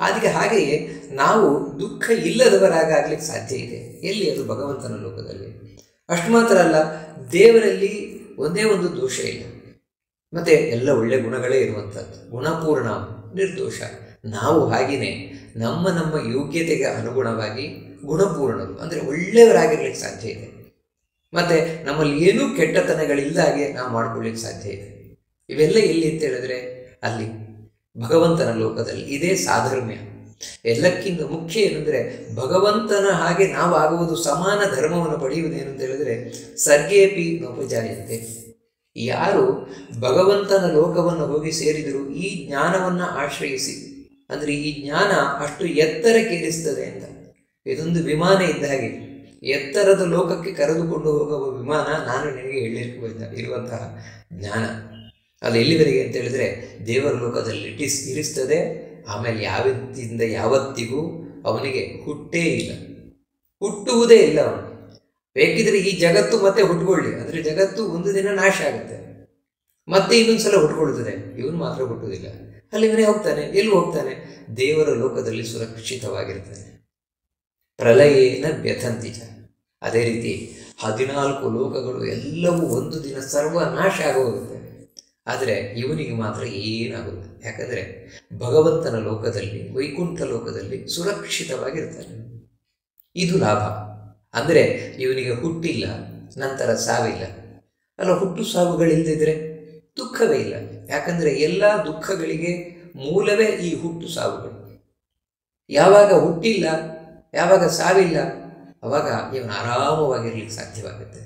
ಅದಕ್ಕೆ ಹಾಗೆಯೇ ನಾವು ದುಃಖ ಇಲ್ಲದವರಾಗಲಿಕ್ಕೆ ಸಾಧ್ಯ ಇದೆ. ಎಲ್ಲಿ? ಅದು ಭಗವಂತನ ಲೋಕದಲ್ಲಿ. ಅಷ್ಟು ಮಾತ್ರ ಅಲ್ಲ, ದೇವರಲ್ಲಿ ಒಂದೇ ಒಂದು ದೋಷ ಇಲ್ಲ, ಮತ್ತು ಎಲ್ಲ ಒಳ್ಳೆಯ ಗುಣಗಳೇ ಇರುವಂಥದ್ದು. ಗುಣಪೂರ್ಣ, ನಿರ್ದೋಷ. ನಾವು ಹಾಗೆಯೇ ನಮ್ಮ ಯೋಗ್ಯತೆಗೆ ಅನುಗುಣವಾಗಿ ಗುಣಪೂರ್ಣರು, ಅಂದರೆ ಒಳ್ಳೆಯವರಾಗಿರ್ಲಿಕ್ಕೆ ಸಾಧ್ಯ ಇದೆ. ಮತ್ತು ನಮ್ಮಲ್ಲಿ ಏನೂ ಕೆಟ್ಟತನಗಳಿಲ್ಲದ ಹಾಗೆ ನಾವು ಮಾಡ್ಕೊಳ್ಳಿಕ್ಕೆ ಸಾಧ್ಯ ಇದೆ. ಇವೆಲ್ಲ ಎಲ್ಲಿ ಅಂತ ಹೇಳಿದ್ರೆ ಅಲ್ಲಿ ಭಗವಂತನ ಲೋಕದಲ್ಲಿ. ಇದೇ ಸಾಧರ್ಮ್ಯ. ಎಲ್ಲಕ್ಕಿಂತ ಮುಖ್ಯ ಏನಂದರೆ ಭಗವಂತನ ಹಾಗೆ ನಾವು ಆಗುವುದು, ಸಮಾನ ಧರ್ಮವನ್ನು ಪಡೆಯುವುದೇನು ಅಂತ ಹೇಳಿದರೆ ಸರ್ಗೇಪಿ ನೋಪಜಾಯಂತೆ. ಯಾರು ಭಗವಂತನ ಲೋಕವನ್ನು ಹೋಗಿ ಸೇರಿದರು ಈ ಜ್ಞಾನವನ್ನು ಆಶ್ರಯಿಸಿ, ಅಂದರೆ ಈ ಜ್ಞಾನ ಅಷ್ಟು ಎತ್ತರಕ್ಕೇರಿಸ್ತದೆ ಅಂತ. ಇದೊಂದು ವಿಮಾನ ಇದ್ದ ಹಾಗೆ, ಎತ್ತರದ ಲೋಕಕ್ಕೆ ಕರೆದುಕೊಂಡು ಹೋಗುವ ವಿಮಾನ. ನಾನು ನಿನಗೆ ಇರುವಂತಹ ಜ್ಞಾನ ಅದು ಎಲ್ಲಿವರೆಗೆ ಅಂತ ಹೇಳಿದರೆ ದೇವರ ಲೋಕದಲ್ಲಿ ಇರಿಸ್ತದೆ. ಆಮೇಲೆ ಯಾವತ್ತಿಂದ ಯಾವತ್ತಿಗೂ ಅವನಿಗೆ ಹುಟ್ಟೇ ಇಲ್ಲ, ಹುಟ್ಟುವುದೇ ಇಲ್ಲ ಅವನು. ಬೇಕಿದ್ರೆ ಈ ಜಗತ್ತು ಮತ್ತೆ ಹುಟ್ಟುಕೊಳ್ಳಿ, ಅಂದರೆ ಜಗತ್ತು ಒಂದು ದಿನ ನಾಶ ಆಗುತ್ತೆ, ಮತ್ತೆ ಇನ್ನೊಂದು ಸಲ ಹುಟ್ಟುಕೊಳ್ಳುತ್ತದೆ. ಇವನು ಮಾತ್ರ ಹುಟ್ಟುವುದಿಲ್ಲ. ಅಲ್ಲಿವನೇ ಹೋಗ್ತಾನೆ. ಎಲ್ಲಿ ಹೋಗ್ತಾನೆ? ದೇವರ ಲೋಕದಲ್ಲಿ ಸುರಕ್ಷಿತವಾಗಿರ್ತಾನೆ. ಪ್ರಲಯೇನ ವ್ಯಥಂತಿಚ. ಅದೇ ರೀತಿ 14 ಲೋಕಗಳು ಎಲ್ಲವೂ ಒಂದು ದಿನ ಸರ್ವನಾಶ ಆಗೋಗುತ್ತೆ. ಆದರೆ ಇವನಿಗೆ ಮಾತ್ರ ಏನಾಗಲ್ಲ. ಯಾಕಂದರೆ ಭಗವಂತನ ಲೋಕದಲ್ಲಿ, ವೈಕುಂಠ ಲೋಕದಲ್ಲಿ ಸುರಕ್ಷಿತವಾಗಿರ್ತಾನೆ. ಇದು ಲಾಭ. ಅಂದರೆ ಇವನಿಗೆ ಹುಟ್ಟಿಲ್ಲ, ನಂತರ ಸಾವಿಲ್ಲ. ಅಲ್ಲ, ಹುಟ್ಟು ಸಾವುಗಳಿಲ್ಲದಿದ್ದರೆ ದುಃಖವೇ ಇಲ್ಲ. ಯಾಕಂದರೆ ಎಲ್ಲ ದುಃಖಗಳಿಗೆ ಮೂಲವೇ ಈ ಹುಟ್ಟು ಸಾವುಗಳು. ಯಾವಾಗ ಹುಟ್ಟಿಲ್ಲ, ಯಾವಾಗ ಸಾವಿಲ್ಲ, ಅವಾಗ ಇವನು ಆರಾಮವಾಗಿರ್ಲಿಕ್ಕೆ ಸಾಧ್ಯವಾಗುತ್ತೆ.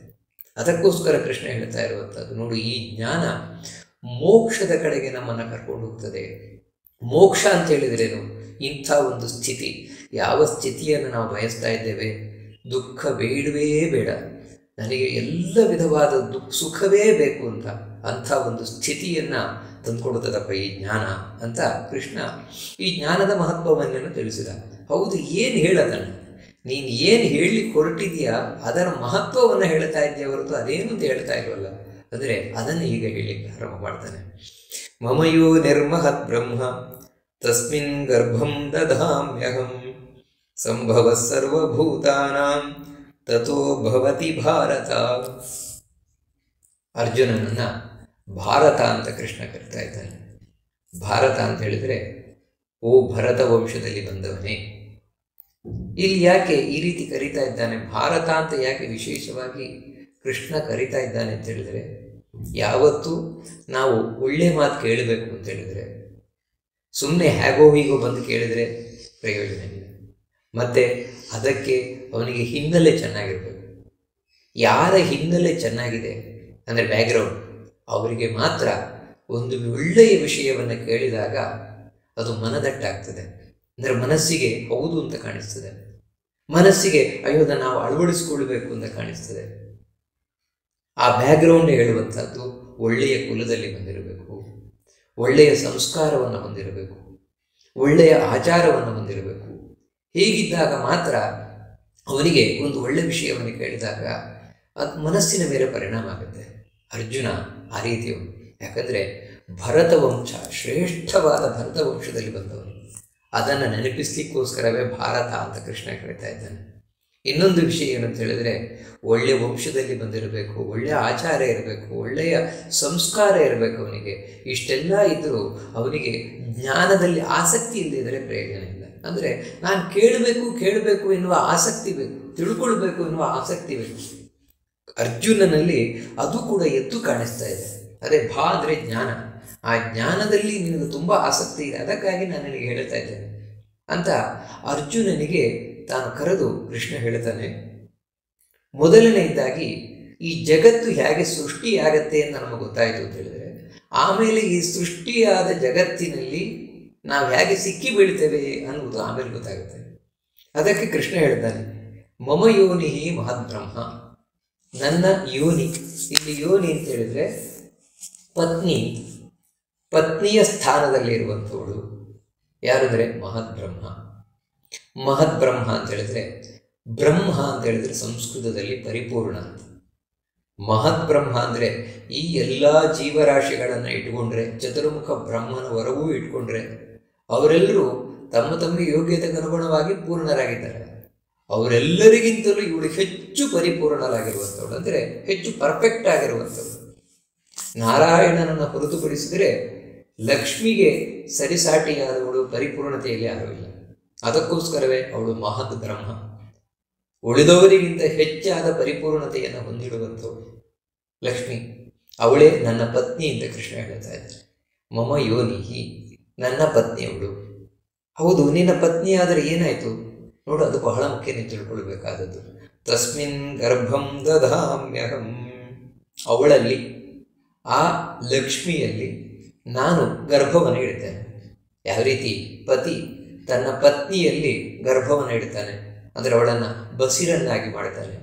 ಅದಕ್ಕೋಸ್ಕರ ಕೃಷ್ಣ ಹೇಳ್ತಾ ಇರುವಂಥದ್ದು, ನೋಡು, ಈ ಜ್ಞಾನ ಮೋಕ್ಷದ ಕಡೆಗೆ ನಮ್ಮನ್ನು ಕರ್ಕೊಂಡು ಹೋಗ್ತದೆ. ಮೋಕ್ಷ ಅಂತ ಹೇಳಿದ್ರೇನು? ಇಂಥ ಒಂದು ಸ್ಥಿತಿ, ಯಾವ ಸ್ಥಿತಿಯನ್ನು ನಾವು ಬಯಸ್ತಾ ಇದ್ದೇವೆ, ದುಃಖ ಬೇಡವೇ ಬೇಡ, ನನಗೆ ಎಲ್ಲ ವಿಧವಾದ ಸುಖವೇ ಬೇಕು ಅಂತ, ಅಂಥ ಒಂದು ಸ್ಥಿತಿಯನ್ನು ತಂದುಕೊಡುತ್ತದಪ್ಪ ಈ ಜ್ಞಾನ ಅಂತ ಕೃಷ್ಣ ಈ ಜ್ಞಾನದ ಮಹತ್ವವನ್ನು ತಿಳಿಸಿದ. ಹೌದು, ಏನು ಹೇಳೋದನ್ನು, ನೀನು ಏನು ಹೇಳಲಿಕ್ಕೆ ಹೊರಟಿದೆಯಾ ಅದರ ಮಹತ್ವವನ್ನು ಹೇಳ್ತಾ ಇದೆಯಾ ಹೊರತು ಅದೇನು ಅಂತ ಹೇಳ್ತಾ ಇಲ್ವಲ್ಲ. ಅಂದರೆ ಅದನ್ನು ಈಗ ಹೇಳಲಿಕ್ಕೆ ಆರಂಭ ಮಾಡ್ತಾನೆ. ಮಮಯೋ ನಿರ್ಮಹತ್ ಬ್ರಹ್ಮ ತಸ್ಮಿನ್ ಗರ್ಭಂ ದಧಾಮ್ಯಹಂ ಸಂಭವ ಸರ್ವಭೂತಾನಾಂ ತಥೋ ಭವತಿ ಭಾರತ. ಅರ್ಜುನನನ್ನು ಭಾರತ ಅಂತ ಕೃಷ್ಣ ಕರಿತಾ ಇದ್ದಾನೆ. ಭಾರತ ಅಂತ ಹೇಳಿದರೆ, ಓ ಭರತ ವಂಶದಲ್ಲಿ ಬಂದವನೇ. ಇಲ್ಲಿ ಯಾಕೆ ಈ ರೀತಿ ಕರೀತಾ ಇದ್ದಾನೆ, ಭಾರತ ಅಂತ ಯಾಕೆ ವಿಶೇಷವಾಗಿ ಕೃಷ್ಣ ಕರೀತಾ ಇದ್ದಾನೆ ಅಂತ ಹೇಳಿದರೆ, ಯಾವತ್ತೂ ನಾವು ಒಳ್ಳೆ ಮಾತು ಕೇಳಬೇಕು ಅಂತ ಹೇಳಿದರೆ ಸುಮ್ಮನೆ ಹೇಗೋ ಹೀಗೋ ಬಂದು ಕೇಳಿದರೆ ಪ್ರಯೋಜನ ಇಲ್ಲ. ಮತ್ತು ಅದಕ್ಕೆ ಅವನಿಗೆ ಹಿನ್ನೆಲೆ ಚೆನ್ನಾಗಿರಬೇಕು. ಯಾರ ಹಿನ್ನೆಲೆ ಚೆನ್ನಾಗಿದೆ ಅಂದರೆ ಬ್ಯಾಕ್ಗ್ರೌಂಡ್, ಅವರಿಗೆ ಮಾತ್ರ ಒಂದು ಒಳ್ಳೆಯ ವಿಷಯವನ್ನು ಕೇಳಿದಾಗ ಅದು ಮನದಟ್ಟಾಗ್ತದೆ. ಅಂದರೆ ಮನಸ್ಸಿಗೆ ಹೌದು ಅಂತ ಕಾಣಿಸ್ತದೆ, ಮನಸ್ಸಿಗೆ ಅಯ್ಯೋ ನಾವು ಅಳವಡಿಸ್ಕೊಳ್ಬೇಕು ಅಂತ ಕಾಣಿಸ್ತದೆ. ಆ ಬ್ಯಾಕ್ಗ್ರೌಂಡ್ ಹೇಳುವಂಥದ್ದು ಒಳ್ಳೆಯ ಕುಲದಲ್ಲಿ ಬಂದಿರಬೇಕು, ಒಳ್ಳೆಯ ಸಂಸ್ಕಾರವನ್ನು ಹೊಂದಿರಬೇಕು, ಒಳ್ಳೆಯ ಆಚಾರವನ್ನು ಹೊಂದಿರಬೇಕು. ಹೀಗಿದ್ದಾಗ ಮಾತ್ರ ಅವನಿಗೆ ಒಂದು ಒಳ್ಳೆಯ ವಿಷಯವನ್ನು ಕೇಳಿದಾಗ ಅದು ಮನಸ್ಸಿನ ಮೇಲೆ ಪರಿಣಾಮ ಆಗುತ್ತೆ. ಅರ್ಜುನ ಆ ರೀತಿಯು, ಯಾಕಂದರೆ ಭರತ ವಂಶ ಶ್ರೇಷ್ಠವಾದ ಭರತ ವಂಶದಲ್ಲಿ ಬಂದವನು. ಅದನ್ನು ನೆನಪಿಸ್ಲಿಕ್ಕೋಸ್ಕರವೇ ಭಾರತ ಅಂತ ಕೃಷ್ಣ ಹೇಳ್ತಾ ಇದ್ದಾನೆ. ಇನ್ನೊಂದು ವಿಷಯ ಏನಂತ ಹೇಳಿದರೆ, ಒಳ್ಳೆಯ ವಂಶದಲ್ಲಿ ಬಂದಿರಬೇಕು, ಒಳ್ಳೆಯ ಆಚಾರ ಇರಬೇಕು, ಒಳ್ಳೆಯ ಸಂಸ್ಕಾರ ಇರಬೇಕು ಅವನಿಗೆ. ಇಷ್ಟೆಲ್ಲ ಇದ್ದರೂ ಅವನಿಗೆ ಜ್ಞಾನದಲ್ಲಿ ಆಸಕ್ತಿ ಇಲ್ಲದಿದ್ದರೆ ಪ್ರಯೋಜನ ಇಲ್ಲ. ಅಂದರೆ ನಾನು ಕೇಳಬೇಕು ಎನ್ನುವ ಆಸಕ್ತಿ ಬೇಕು, ತಿಳ್ಕೊಳ್ಬೇಕು ಎನ್ನುವ ಆಸಕ್ತಿ ಬೇಕು. ಅರ್ಜುನನಲ್ಲಿ ಅದು ಕೂಡ ಎದ್ದು ಕಾಣಿಸ್ತಾ ಇದೆ. ಅದೇ ಭಾ ಅಂದರೆ ಜ್ಞಾನ. ಆ ಜ್ಞಾನದಲ್ಲಿ ನಿನಗೆ ತುಂಬ ಆಸಕ್ತಿ ಇದೆ, ಅದಕ್ಕಾಗಿ ನಾನು ನಿನಗೆ ಹೇಳ್ತಾ ಇದ್ದೇನೆ ಅಂತ ಅರ್ಜುನನಿಗೆ ತಾನು ಕರೆದು ಕೃಷ್ಣ ಹೇಳ್ತಾನೆ. ಮೊದಲನೆಯದಾಗಿ ಈ ಜಗತ್ತು ಹೇಗೆ ಸೃಷ್ಟಿಯಾಗತ್ತೆ ಅಂತ ನಮಗೆ ಗೊತ್ತಾಯಿತು ಅಂತ ಹೇಳಿದರೆ, ಆಮೇಲೆ ಈ ಸೃಷ್ಟಿಯಾದ ಜಗತ್ತಿನಲ್ಲಿ ನಾವು ಹೇಗೆ ಸಿಕ್ಕಿ ಬೀಳ್ತೇವೆ ಅನ್ನುವುದು ಆಮೇಲೆ ಗೊತ್ತಾಗುತ್ತೆ. ಅದಕ್ಕೆ ಕೃಷ್ಣ ಹೇಳ್ತಾನೆ, ಮಮ ಯೋನಿ ಮಹದ್ಬ್ರಹ್ಮ, ನನ್ನ ಯೋನಿ. ಇಲ್ಲಿ ಯೋನಿ ಅಂತ ಹೇಳಿದರೆ ಪತ್ನಿಯ ಸ್ಥಾನದಲ್ಲಿ ಇರುವಂಥವಳು ಯಾರು ಅಂದರೆ ಮಹದ್ಬ್ರಹ್ಮ. ಮಹದ್ಬ್ರಹ್ಮ ಅಂತ ಹೇಳಿದರೆ, ಬ್ರಹ್ಮ ಅಂತ ಹೇಳಿದರೆ ಸಂಸ್ಕೃತದಲ್ಲಿ ಪರಿಪೂರ್ಣ ಅಂತ. ಮಹದ್ಬ್ರಹ್ಮ ಅಂದರೆ ಈ ಎಲ್ಲ ಜೀವರಾಶಿಗಳನ್ನು ಇಟ್ಕೊಂಡ್ರೆ, ಚತುರ್ಮುಖ ಬ್ರಹ್ಮನವರೆಗೂ ಇಟ್ಕೊಂಡ್ರೆ ಅವರೆಲ್ಲರೂ ತಮ್ಮ ತಮ್ಮ ಯೋಗ್ಯತೆಗೆ ಅನುಗುಣವಾಗಿ ಪೂರ್ಣರಾಗಿದ್ದಾರೆ. ಅವರೆಲ್ಲರಿಗಿಂತಲೂ ಇವಳು ಹೆಚ್ಚು ಪರಿಪೂರ್ಣರಾಗಿರುವಂಥವಳು, ಅಂದರೆ ಹೆಚ್ಚು ಪರ್ಫೆಕ್ಟ್ ಆಗಿರುವಂಥವಳು. ನಾರಾಯಣನನ್ನು ಹೊರತುಪಡಿಸಿದರೆ ಲಕ್ಷ್ಮಿಗೆ ಸರಿಸಾಟಿಯಾದವಳು ಪರಿಪೂರ್ಣತೆಯಲ್ಲಿ ಯಾರೂ ಇಲ್ಲ. ಅದಕ್ಕೋಸ್ಕರವೇ ಅವಳು ಮಹದ್ ಬ್ರಹ್ಮ, ಉಳಿದವರಿಗಿಂತ ಹೆಚ್ಚಾದ ಪರಿಪೂರ್ಣತೆಯನ್ನು ಹೊಂದಿಡುವಂಥವಳು ಲಕ್ಷ್ಮಿ. ಅವಳೇ ನನ್ನ ಪತ್ನಿ ಅಂತ ಕೃಷ್ಣ ಹೇಳ್ತಾ ಇದ್ದಾರೆ. ಮಮ ಯೋನಿಹಿ, ನನ್ನ ಪತ್ನಿಯವಳು. ಹೌದು, ನಿನ್ನ ಪತ್ನಿ ಆದರೆ ಏನಾಯಿತು ನೋಡು, ಅದು ಬಹಳ ಮುಖ್ಯ ನೀವು ತಿಳ್ಕೊಳ್ಬೇಕಾದದ್ದು. ತಸ್ಮಿನ್ ಗರ್ಭಂ ದಧಾಮ್ಯಹಂ, ಅವಳಲ್ಲಿ, ಆ ಲಕ್ಷ್ಮಿಯಲ್ಲಿ ನಾನು ಗರ್ಭವನ್ನು ಇಡ್ತೇನೆ. ಯಾವ ರೀತಿ ಪತಿ ತನ್ನ ಪತ್ನಿಯಲ್ಲಿ ಗರ್ಭವನ್ನು ಇಡ್ತಾನೆ, ಅಂದರೆ ಅವಳನ್ನು ಬಸಿರನ್ನಾಗಿ ಮಾಡ್ತಾನೆ,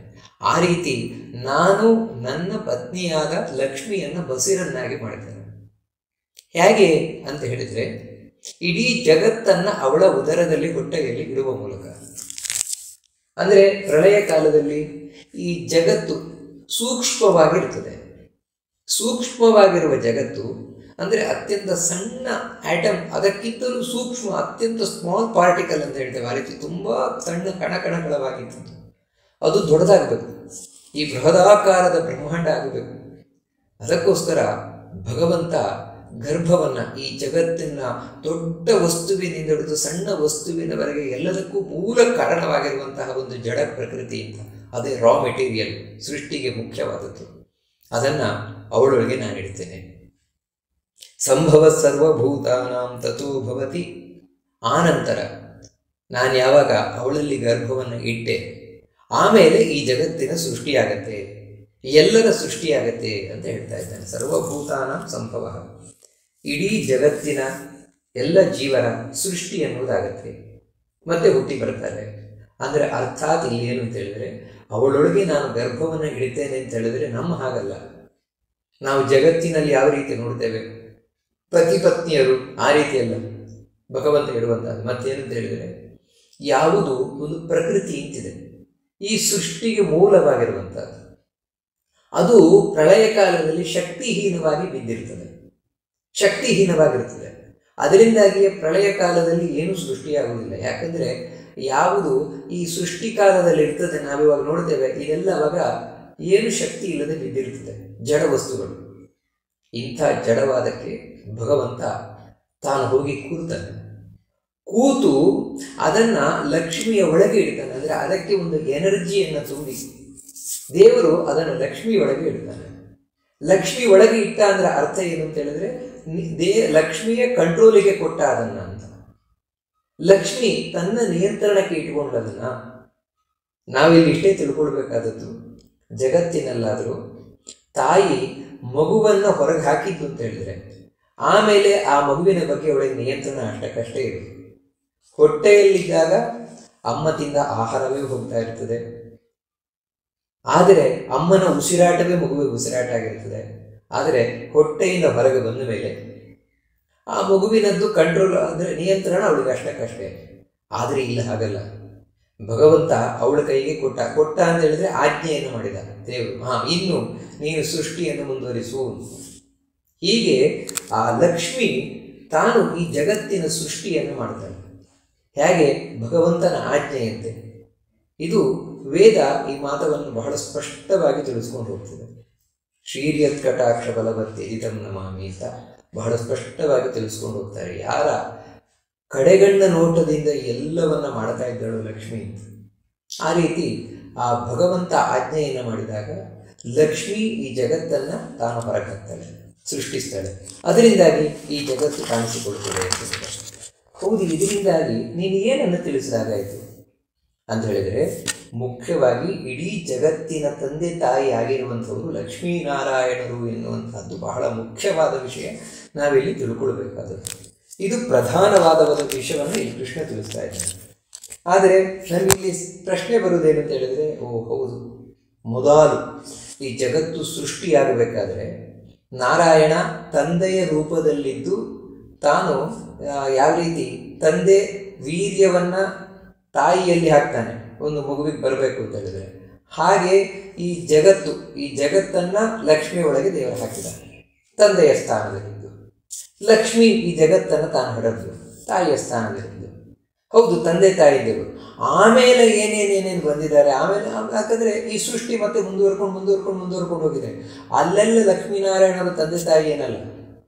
ಆ ರೀತಿ ನಾನು ನನ್ನ ಪತ್ನಿಯಾದ ಲಕ್ಷ್ಮಿಯನ್ನು ಬಸಿರನ್ನಾಗಿ ಮಾಡ್ತೇನೆ. ಹೇಗೆ ಅಂತ ಹೇಳಿದರೆ, ಇಡೀ ಜಗತ್ತನ್ನು ಅವಳ ಉದರದಲ್ಲಿ ಹೊಟ್ಟೆಯಲ್ಲಿ ಇಡುವ ಮೂಲಕ. ಅಂದರೆ ಪ್ರಳಯ ಕಾಲದಲ್ಲಿ ಈ ಜಗತ್ತು ಸೂಕ್ಷ್ಮವಾಗಿರ್ತದೆ. ಸೂಕ್ಷ್ಮವಾಗಿರುವ ಜಗತ್ತು ಅಂದರೆ ಅತ್ಯಂತ ಸಣ್ಣ ಆಟಮ್, ಅದಕ್ಕಿಂತಲೂ ಸೂಕ್ಷ್ಮ, ಅತ್ಯಂತ ಸ್ಮಾಲ್ ಪಾರ್ಟಿಕಲ್ ಅಂತ ಹೇಳ್ತೇವೆ. ಆ ರೀತಿ ತುಂಬ ಸಣ್ಣ ಕಣಕಣಗಳವಾಗಿತ್ತು. ಅದು ದೊಡ್ಡದಾಗಬೇಕು, ಈ ಬೃಹದಾಕಾರದ ಬ್ರಹ್ಮಾಂಡ ಆಗಬೇಕು. ಅದಕ್ಕೋಸ್ಕರ ಭಗವಂತ ಗರ್ಭವನ್ನು, ಈ ಜಗತ್ತಿನ ದೊಡ್ಡ ವಸ್ತುವಿನಿಂದ ಹಿಡಿದು ಸಣ್ಣ ವಸ್ತುವಿನವರೆಗೆ ಎಲ್ಲದಕ್ಕೂ ಮೂಲ ಕಾರಣವಾಗಿರುವಂತಹ ಒಂದು ಜಡ ಪ್ರಕೃತಿ ಅಂತ, ಅದೇ ರಾ ಮೆಟೀರಿಯಲ್, ಸೃಷ್ಟಿಗೆ ಮುಖ್ಯವಾದದ್ದು. ಅದನ್ನು ಅವಳೊಳಗೆ ನಾನು ಇಡ್ತೇನೆ. ಸಂಭವ ಸರ್ವಭೂತಾನಾಂ ತಥೋ ಭವತಿ. ಆ ನಂತರ ನಾನು ಯಾವಾಗ ಅವಳಲ್ಲಿ ಗರ್ಭವನ್ನು ಇಟ್ಟೆ, ಆಮೇಲೆ ಈ ಜಗತ್ತಿನ ಸೃಷ್ಟಿಯಾಗತ್ತೆ, ಎಲ್ಲರ ಸೃಷ್ಟಿಯಾಗತ್ತೆ ಅಂತ ಹೇಳ್ತಾ ಇದ್ದಾನೆ. ಸರ್ವಭೂತಾನ ಸಂಭವ, ಇಡೀ ಜಗತ್ತಿನ ಎಲ್ಲ ಜೀವನ ಸೃಷ್ಟಿ ಎನ್ನುವುದಾಗತ್ತೆ, ಮತ್ತೆ ಹುಟ್ಟಿ ಬರ್ತಾರೆ. ಅಂದರೆ ಅರ್ಥಾತ್ ಇಲ್ಲಿ ಏನು ಅಂತ ಹೇಳಿದ್ರೆ, ಅವಳೊಳಗೆ ನಾನು ಗರ್ಭವನ್ನು ಇಡ್ತೇನೆ ಅಂತ ಹೇಳಿದ್ರೆ ನಮ್ಮ ಹಾಗಲ್ಲ. ನಾವು ಜಗತ್ತಿನಲ್ಲಿ ಯಾವ ರೀತಿ ನೋಡ್ತೇವೆ, ಪತಿ ಪತ್ನಿಯರು ಆ ರೀತಿಯಲ್ಲ ಭಗವಂತ ಇಡುವಂಥದ್ದು. ಮತ್ತೇನಂತ ಹೇಳಿದರೆ, ಯಾವುದು ಒಂದು ಪ್ರಕೃತಿ ಅಂತಿದೆ, ಈ ಸೃಷ್ಟಿಗೆ ಮೂಲವಾಗಿರುವಂಥದ್ದು, ಅದು ಪ್ರಳಯ ಕಾಲದಲ್ಲಿ ಶಕ್ತಿಹೀನವಾಗಿ ಬಿದ್ದಿರ್ತದೆ, ಶಕ್ತಿಹೀನವಾಗಿರ್ತದೆ. ಅದರಿಂದಾಗಿಯೇ ಪ್ರಳಯ ಕಾಲದಲ್ಲಿ ಏನೂ ಸೃಷ್ಟಿಯಾಗುವುದಿಲ್ಲ. ಯಾಕಂದರೆ ಯಾವುದು ಈ ಸೃಷ್ಟಿ ಕಾಲದಲ್ಲಿ ಇರ್ತದೆ, ನಾವಿವಾಗ ನೋಡ್ತೇವೆ, ಇದೆಲ್ಲ ಅವಾಗ ಏನು ಶಕ್ತಿ ಇಲ್ಲದೆ ಬಿದ್ದಿರ್ತದೆ, ಜಡ ವಸ್ತುಗಳು. ಇಂಥ ಜಡವಾದಕ್ಕೆ ಭಗವಂತ ತಾನು ಹೋಗಿ ಕೂರ್ತಾನೆ. ಕೂತು ಅದನ್ನು ಲಕ್ಷ್ಮಿಯ ಒಳಗೆ ಇಡ್ತಾನೆ. ಅಂದರೆ ಅದಕ್ಕೆ ಒಂದು ಎನರ್ಜಿಯನ್ನು ತುಂಬಿ ದೇವರು ಅದನ್ನು ಲಕ್ಷ್ಮಿ ಒಳಗೆ ಇಡ್ತಾನೆ. ಲಕ್ಷ್ಮಿ ಒಳಗೆ ಇಟ್ಟ ಅಂದರೆ ಅರ್ಥ ಏನು ಅಂತ ಹೇಳಿದ್ರೆ, ಲಕ್ಷ್ಮಿಯ ಕಂಟ್ರೋಲಿಗೆ ಕೊಟ್ಟ ಅದನ್ನು ಅಂತ. ಲಕ್ಷ್ಮಿ ತನ್ನ ನಿಯಂತ್ರಣಕ್ಕೆ ಇಟ್ಕೊಂಡದನ್ನ. ನಾವಿಲ್ಲಿ ಇಷ್ಟೇ ತಿಳ್ಕೊಳ್ಬೇಕಾದದ್ದು, ಜಗತ್ತಿನಲ್ಲಾದರೂ ತಾಯಿ ಮಗುವನ್ನು ಹೊರಗೆ ಹಾಕಿದ್ದು ಅಂತ ಹೇಳಿದ್ರೆ ಆಮೇಲೆ ಆ ಮಗುವಿನ ಬಗ್ಗೆ ಅವಳಿಗೆ ನಿಯಂತ್ರಣ ಅಷ್ಟಕ್ಕಷ್ಟೇ ಇರುತ್ತೆ. ಹೊಟ್ಟೆಯಲ್ಲಿದ್ದಾಗ ಅಮ್ಮ ತಿಂದ ಆಹಾರವೇ ಹೋಗ್ತಾ ಇರ್ತದೆ, ಆದರೆ ಅಮ್ಮನ ಉಸಿರಾಟವೇ ಮಗುವಿಗೆ ಉಸಿರಾಟ ಆಗಿರ್ತದೆ. ಆದರೆ ಹೊಟ್ಟೆಯಿಂದ ಹೊರಗೆ ಬಂದ ಮೇಲೆ ಆ ಮಗುವಿನದ್ದು ಕಂಟ್ರೋಲ್ ಅಂದರೆ ನಿಯಂತ್ರಣ ಅವಳಿಗೆ ಅಷ್ಟಕ್ಕಷ್ಟೇ. ಆದರೆ ಇಲ್ಲ ಹಾಗಲ್ಲ, ಭಗವಂತ ಅವಳ ಕೈಗೆ ಕೊಟ್ಟ ಅಂತ ಹೇಳಿದ್ರೆ ಆಜ್ಞೆಯನ್ನು ಮಾಡಿದ ದೇವರು. ಇನ್ನು ನೀನು ಸೃಷ್ಟಿಯನ್ನು ಮುಂದುವರಿಸು. ಹೀಗೆ ಆ ಲಕ್ಷ್ಮಿ ತಾನು ಈ ಜಗತ್ತಿನ ಸೃಷ್ಟಿಯನ್ನು ಮಾಡ್ತಾಳೆ. ಹೇಗೆ? ಭಗವಂತನ ಆಜ್ಞೆಯಂತೆ. ಇದು ವೇದ ಈ ಮಾತವನ್ನು ಬಹಳ ಸ್ಪಷ್ಟವಾಗಿ ತಿಳಿಸ್ಕೊಂಡು ಹೋಗ್ತದೆ. ಶ್ರೀರ್ಯತ್ ಕಟಾಕ್ಷ ಬಲವತ್ತೆ ಇದಂ ನಮಾಮಿ ಅಂತ ಬಹಳ ಸ್ಪಷ್ಟವಾಗಿ ತಿಳಿಸ್ಕೊಂಡು ಹೋಗ್ತಾರೆ. ಯಾರ ಕಡೆಗಣ್ಣ ನೋಟದಿಂದ ಎಲ್ಲವನ್ನ ಮಾಡ್ತಾ ಇದ್ದಳು ಲಕ್ಷ್ಮಿ ಅಂತ. ಆ ರೀತಿ ಆ ಭಗವಂತ ಆಜ್ಞೆಯನ್ನು ಮಾಡಿದಾಗ ಲಕ್ಷ್ಮಿ ಈ ಜಗತ್ತನ್ನು ತಾನು ಹೊರಗೆ ಹಾಕ್ತಾಳೆ, ಸೃಷ್ಟಿಸ್ತಾಳೆ. ಅದರಿಂದಾಗಿ ಈ ಜಗತ್ತು ಕಾಣಿಸಿಕೊಳ್ತದೆ ಅಂತ. ಹೌದು, ಇದರಿಂದಾಗಿ ನೀನು ಏನನ್ನು ತಿಳಿಸಿದಾಗಾಯಿತು ಅಂತ ಹೇಳಿದರೆ, ಮುಖ್ಯವಾಗಿ ಇಡೀ ಜಗತ್ತಿನ ತಂದೆ ತಾಯಿ ಆಗಿರುವಂಥವರು ಲಕ್ಷ್ಮೀನಾರಾಯಣರು ಎನ್ನುವಂಥದ್ದು ಬಹಳ ಮುಖ್ಯವಾದ ವಿಷಯ ನಾವಿಲ್ಲಿ ತಿಳ್ಕೊಳ್ಬೇಕಾದದ್ದು. ಇದು ಪ್ರಧಾನವಾದ ವಿಷಯವನ್ನು ಇಲ್ಲಿ ಕೃಷ್ಣ ತಿಳಿಸ್ತಾ ಇದ್ದಾನೆ. ಆದರೆ ನಮಗಿಲ್ಲಿ ಪ್ರಶ್ನೆ ಬರುವುದೇನು ಅಂತ ಹೇಳಿದರೆ, ಹೌದು, ಮೊದಲು ಈ ಜಗತ್ತು ಸೃಷ್ಟಿಯಾಗಬೇಕಾದ್ರೆ ನಾರಾಯಣ ತಂದೆಯ ರೂಪದಲ್ಲಿದ್ದು ತಾನು ಯಾವ ರೀತಿ ತಂದೆ ವೀರ್ಯವನ್ನು ತಾಯಿಯಲ್ಲಿ ಹಾಕ್ತಾನೆ ಒಂದು ಮಗುವಿಗೆ ಬರಬೇಕು ಅಂತ ಹೇಳಿದರೆ, ಹಾಗೆ ಈ ಜಗತ್ತನ್ನು ಲಕ್ಷ್ಮಿ ಒಳಗೆ ದೇವರು ಹಾಕಿದ್ದಾನೆ ತಂದೆಯ ಸ್ಥಾನದಲ್ಲಿದ್ದು. ಲಕ್ಷ್ಮಿ ಈ ಜಗತ್ತನ್ನು ತಾನು ಹಡದ್ದು ತಾಯಿಯ ಸ್ಥಾನದಲ್ಲಿದ್ದು. ಹೌದು, ತಂದೆ ತಾಯಿ ದೇವರು. ಆಮೇಲೆ ಏನೇನೇನೇನು ಬಂದಿದ್ದಾರೆ, ಆಮೇಲೆ ಯಾಕಂದರೆ ಈ ಸೃಷ್ಟಿ ಮತ್ತೆ ಮುಂದುವರ್ಕೊಂಡು ಹೋಗಿದೆ. ಅಲ್ಲೆಲ್ಲ ಲಕ್ಷ್ಮೀನಾರಾಯಣರು ತಂದೆ ತಾಯಿ ಏನಲ್ಲ,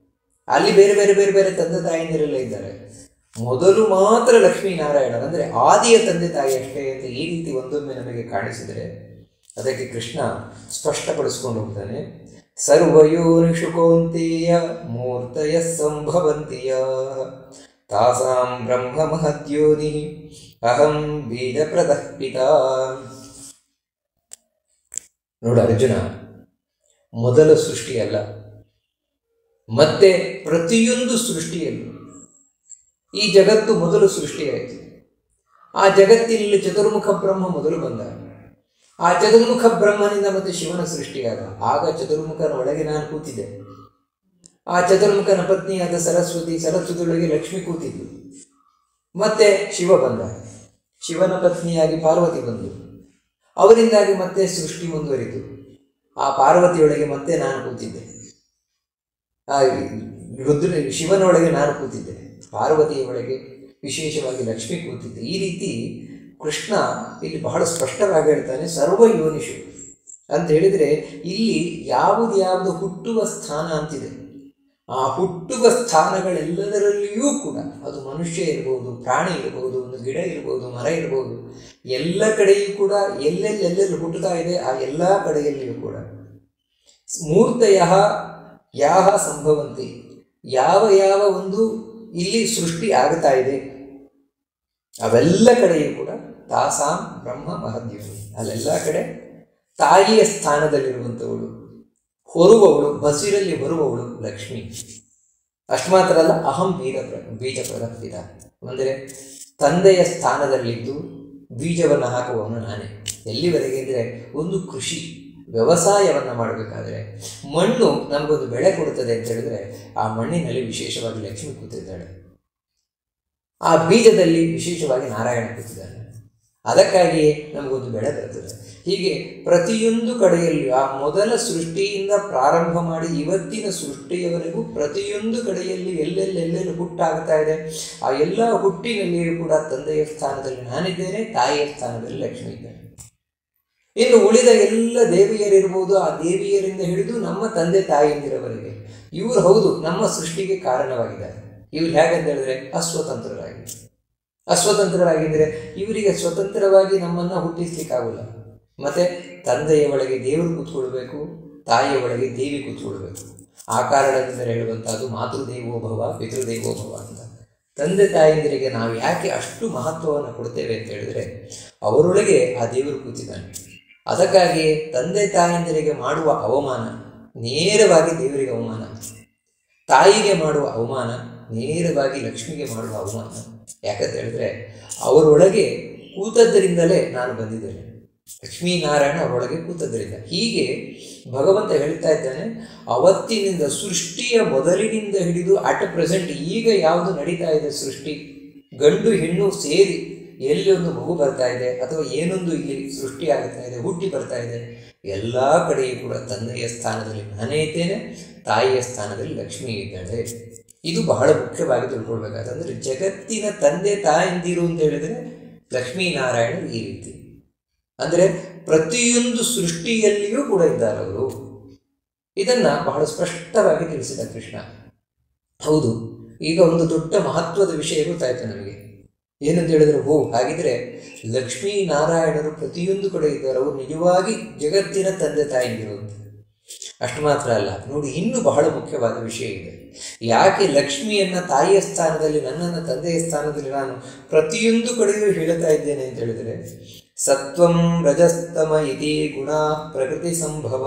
ಅಲ್ಲಿ ಬೇರೆ ಬೇರೆ ಬೇರೆ ಬೇರೆ ತಂದೆ ತಾಯಿಯಂದಿರೆಲ್ಲ ಇದ್ದಾರೆ. ಮೊದಲು ಮಾತ್ರ ಲಕ್ಷ್ಮೀನಾರಾಯಣರು ಅಂದರೆ ಆದಿಯ ತಂದೆ ತಾಯಿ ಅಷ್ಟೇ ಅಂತ ಈ ರೀತಿ ಒಂದೊಮ್ಮೆ ನಮಗೆ ಕಾಣಿಸಿದರೆ ಅದಕ್ಕೆ ಕೃಷ್ಣ ಸ್ಪಷ್ಟಪಡಿಸ್ಕೊಂಡು ಹೋಗ್ತಾನೆ. ಸರ್ವಯೋನಿಷು ಕೌಂತೆಯ ಮೂರ್ತಯ ಸಂಭವಂತಿಯ ತಾಸಾಂ ಬ್ರಹ್ಮ ಮಹದ್ಯೋನಿ ಅಹಂ ಬೀಜ ಪ್ರದಃ. ನೋಡು ಅರ್ಜುನ, ಮೊದಲ ಸೃಷ್ಟಿಯಲ್ಲ, ಮತ್ತೆ ಪ್ರತಿಯೊಂದು ಸೃಷ್ಟಿಯಲ್ಲೂ ಈ ಜಗತ್ತು ಮೊದಲು ಸೃಷ್ಟಿಯಾಯಿತು. ಆ ಜಗತ್ತಿನಲ್ಲಿ ಚತುರ್ಮುಖ ಬ್ರಹ್ಮ ಮೊದಲು ಬಂದ. ಆ ಚತುರ್ಮುಖ ಬ್ರಹ್ಮನಿಂದ ಮತ್ತೆ ಶಿವನ ಸೃಷ್ಟಿಯಾದ. ಆಗ ಚತುರ್ಮುಖನ ಒಳಗೆ ನಾನು ಕೂತಿದ್ದೆ. ಆ ಚತುರ್ಮುಖನ ಪತ್ನಿಯಾದ ಸರಸ್ವತಿಯೊಳಗೆ ಲಕ್ಷ್ಮಿ ಕೂತಿದ್ದು. ಮತ್ತೆ ಶಿವ ಬಂದ, ಶಿವನ ಪತ್ನಿಯಾಗಿ ಪಾರ್ವತಿ ಬಂದು, ಅವರಿಂದಾಗಿ ಮತ್ತೆ ಸೃಷ್ಟಿ ಮುಂದುವರಿತು. ಆ ಪಾರ್ವತಿಯೊಳಗೆ ಮತ್ತೆ ನಾನು ಕೂತಿದ್ದೆ, ಶಿವನೊಳಗೆ ನಾನು ಕೂತಿದ್ದೆ, ಪಾರ್ವತಿಯ ಒಳಗೆ ವಿಶೇಷವಾಗಿ ಲಕ್ಷ್ಮಿ ಕೂತಿದ್ದೆ. ಈ ರೀತಿ ಕೃಷ್ಣ ಇಲ್ಲಿ ಬಹಳ ಸ್ಪಷ್ಟವಾಗಿ ಹೇಳ್ತಾನೆ, ಸರ್ವ ಯೋನಿಷು ಅಂತ ಹೇಳಿದರೆ ಇಲ್ಲಿ ಯಾವುದು ಹುಟ್ಟುವ ಸ್ಥಾನ ಅಂತಿದೆ. ಆ ಹುಟ್ಟುವ ಸ್ಥಾನಗಳೆಲ್ಲದರಲ್ಲಿಯೂ ಕೂಡ, ಅದು ಮನುಷ್ಯ ಇರ್ಬೋದು, ಪ್ರಾಣಿ ಇರ್ಬೋದು, ಒಂದು ಗಿಡ ಇರ್ಬೋದು, ಮರ ಇರ್ಬೋದು, ಎಲ್ಲ ಕಡೆಯೂ ಕೂಡ ಎಲ್ಲೆಲ್ಲಿ ಹುಟ್ಟುತ್ತಾ ಇದೆ ಆ ಎಲ್ಲ ಕಡೆಯಲ್ಲಿಯೂ ಕೂಡ ಮೂರ್ತಯ ಯಾಹ ಸಂಭವಂತಿ, ಯಾವ ಒಂದು ಇಲ್ಲಿ ಸೃಷ್ಟಿ ಆಗ್ತಾ ಇದೆ ಅವೆಲ್ಲ ಕಡೆಯೂ ಕೂಡ ತಾಸಾಂ ಬ್ರಹ್ಮ ಮಹದ್ಯೋನಿ. ಅಲ್ಲೆಲ್ಲ ಕಡೆ ತಾಯಿಯ ಸ್ಥಾನದಲ್ಲಿರುವಂಥವಳು, ಹೊರುವವಳು, ಬಸಿರಲ್ಲಿ ಹೊರುವವಳು ಲಕ್ಷ್ಮಿ. ಅಷ್ಟು ಮಾತ್ರ ಅಲ್ಲ, ಅಹಂ ಬೀಜ ಪ್ರದಪ್ಪಿತ, ಅಂದರೆ ತಂದೆಯ ಸ್ಥಾನದಲ್ಲಿದ್ದು ಬೀಜವನ್ನು ಹಾಕುವವನು ನಾನೇ. ಎಲ್ಲಿವರೆಗೆ ಅಂದರೆ, ಒಂದು ಕೃಷಿ ವ್ಯವಸಾಯವನ್ನು ಮಾಡಬೇಕಾದ್ರೆ ಮಣ್ಣು ನಮಗೊಂದು ಬೆಳೆ ಕೊಡುತ್ತದೆ ಅಂತ ಹೇಳಿದ್ರೆ, ಆ ಮಣ್ಣಿನಲ್ಲಿ ವಿಶೇಷವಾಗಿ ಲಕ್ಷ್ಮಿ ಕೂತಿದ್ದಾಳೆ, ಆ ಬೀಜದಲ್ಲಿ ವಿಶೇಷವಾಗಿ ನಾರಾಯಣ ಕೂತಿದ್ದಾನೆ. ಅದಕ್ಕಾಗಿಯೇ ನಮಗೊಂದು ಬೆಳೆ ಬರ್ತದೆ. ಹೀಗೆ ಪ್ರತಿಯೊಂದು ಕಡೆಯಲ್ಲಿ ಆ ಮೊದಲ ಸೃಷ್ಟಿಯಿಂದ ಪ್ರಾರಂಭ ಮಾಡಿ ಇವತ್ತಿನ ಸೃಷ್ಟಿಯವರೆಗೂ ಪ್ರತಿಯೊಂದು ಕಡೆಯಲ್ಲಿ ಎಲ್ಲೆಲ್ಲಿ ಹುಟ್ಟಾಗ್ತಾ ಇದೆ, ಆ ಎಲ್ಲ ಹುಟ್ಟಿನಲ್ಲಿಯೂ ಕೂಡ ತಂದೆಯ ಸ್ಥಾನದಲ್ಲಿ ನಾನಿದ್ದೇನೆ, ತಾಯಿಯ ಸ್ಥಾನದಲ್ಲಿ ಲಕ್ಷ್ಮಿ ಇದ್ದೇನೆ. ಇನ್ನು ಉಳಿದ ಎಲ್ಲ ದೇವಿಯರಿರ್ಬೋದು, ಆ ದೇವಿಯರಿಂದ ಹಿಡಿದು ನಮ್ಮ ತಂದೆ ತಾಯಿಯಂದಿರವರೆಗೆ ಇವರು ಹೌದು ನಮ್ಮ ಸೃಷ್ಟಿಗೆ ಕಾರಣವಾಗಿದ್ದಾರೆ. ಇವ್ರು ಹೇಗಂತ ಹೇಳಿದ್ರೆ ಅಸ್ವತಂತ್ರರಾಗಿದ್ದರೆ ಇವರಿಗೆ ಸ್ವತಂತ್ರವಾಗಿ ನಮ್ಮನ್ನು ಹುಟ್ಟಿಸ್ಲಿಕ್ಕಾಗಲ್ಲ. ಮತ್ತೆ ತಂದೆಯ ಒಳಗೆ ದೇವರು ಕೂತ್ಕೊಳ್ಬೇಕು, ತಾಯಿಯ ಒಳಗೆ ದೇವಿ ಕೂತ್ಕೊಳ್ಬೇಕು. ಆ ಕಾರಣದಿಂದ ಹೇಳುವಂಥದ್ದು ಮಾತೃದೇವೋಭವ ಪಿತೃದೇವೋಭವ ಅಂತ. ತಂದೆ ತಾಯಿಯಂದಿರಿಗೆ ನಾವು ಯಾಕೆ ಅಷ್ಟು ಮಹತ್ವವನ್ನು ಕೊಡ್ತೇವೆ ಅಂತ ಹೇಳಿದ್ರೆ, ಅವರೊಳಗೆ ಆ ದೇವರು ಕೂತಿದ್ದಾನೆ. ಅದಕ್ಕಾಗಿ ತಂದೆ ತಾಯಿಯಂದಿರಿಗೆ ಮಾಡುವ ಅವಮಾನ ನೇರವಾಗಿ ದೇವರಿಗೆ ಅವಮಾನ, ತಾಯಿಗೆ ಮಾಡುವ ಅವಮಾನ ನೇರವಾಗಿ ಲಕ್ಷ್ಮಿಗೆ ಮಾಡುವ ಅವಮಾನ. ಯಾಕಂತ ಹೇಳಿದ್ರೆ, ಅವರೊಳಗೆ ಕೂತದ್ದರಿಂದಲೇ ನಾನು ಬಂದಿದ್ದೇನೆ, ಲಕ್ಷ್ಮೀನಾರಾಯಣ ಅವರೊಳಗೆ ಕೂತದ್ದರಿಂದ. ಹೀಗೆ ಭಗವಂತ ಹೇಳ್ತಾ ಇದ್ದಾನೆ, ಅವತ್ತಿನಿಂದ ಸೃಷ್ಟಿಯ ಮೊದಲಿನಿಂದ ಹಿಡಿದು ಅಟ್ ಪ್ರೆಸೆಂಟ್ ಈಗ ಯಾವುದು ನಡೀತಾ ಇದೆ ಸೃಷ್ಟಿ, ಗಂಡು ಹೆಣ್ಣು ಸೇರಿ ಎಲ್ಲಿ ಒಂದು ಮಗು ಬರ್ತಾ ಇದೆ ಅಥವಾ ಏನೊಂದು ಇಲ್ಲಿ ಸೃಷ್ಟಿ ಆಗ್ತಾ ಇದೆ, ಹುಟ್ಟಿ ಬರ್ತಾ ಇದೆ, ಎಲ್ಲ ಕಡೆಯೂ ಕೂಡ ತಂದೆಯ ಸ್ಥಾನದಲ್ಲಿ ನಾನೇ ಇದ್ದೇನೆ, ತಾಯಿಯ ಸ್ಥಾನದಲ್ಲಿ ಲಕ್ಷ್ಮಿ ಇದ್ದಾಳೆ. ಇದು ಬಹಳ ಮುಖ್ಯವಾಗಿ ತಿಳ್ಕೊಳ್ಬೇಕಾದ್ರೆ, ಜಗತ್ತಿನ ತಂದೆ ತಾಯಂದಿರು ಅಂತ ಹೇಳಿದರೆ ಲಕ್ಷ್ಮೀನಾರಾಯಣ ಈ ರೀತಿ. ಅಂದರೆ ಪ್ರತಿಯೊಂದು ಸೃಷ್ಟಿಯಲ್ಲಿಯೂ ಕೂಡ ಇದ್ದಾರೆ ಅವರು. ಇದನ್ನು ಬಹಳ ಸ್ಪಷ್ಟವಾಗಿ ತಿಳಿಸಿದ ಕೃಷ್ಣ. ಹೌದು, ಈಗ ಒಂದು ದೊಡ್ಡ ಮಹತ್ವದ ವಿಷಯ ಗೊತ್ತಾಯ್ತು ನಮಗೆ. ಏನಂತ ಹೇಳಿದ್ರೆ, ಹಾಗಿದ್ರೆ ಲಕ್ಷ್ಮೀನಾರಾಯಣರು ಪ್ರತಿಯೊಂದು ಕಡೆ ಇದ್ದಾರೆ, ಅವರು ನಿಜವಾಗಿ ಜಗತ್ತಿನ ತಂದೆ ತಾಯಿಗಿರು ಅಂತ. ಅಷ್ಟು ಮಾತ್ರ ಅಲ್ಲ ನೋಡಿ, ಇನ್ನೂ ಬಹಳ ಮುಖ್ಯವಾದ ವಿಷಯ ಇದೆ. ಯಾಕೆ ಲಕ್ಷ್ಮಿಯನ್ನು ತಾಯಿಯ ಸ್ಥಾನದಲ್ಲಿ, ನನ್ನನ್ನು ತಂದೆಯ ಸ್ಥಾನದಲ್ಲಿ ನಾನು ಪ್ರತಿಯೊಂದು ಕಡೆಯೂ ಹೇಳ್ತಾ ಇದ್ದೇನೆ ಅಂತ ಹೇಳಿದರೆ, ಸತ್ವಂ ರಜಸ್ತಮ ಇತಿ ಗುಣ ಪ್ರಕೃತಿ ಸಂಭವ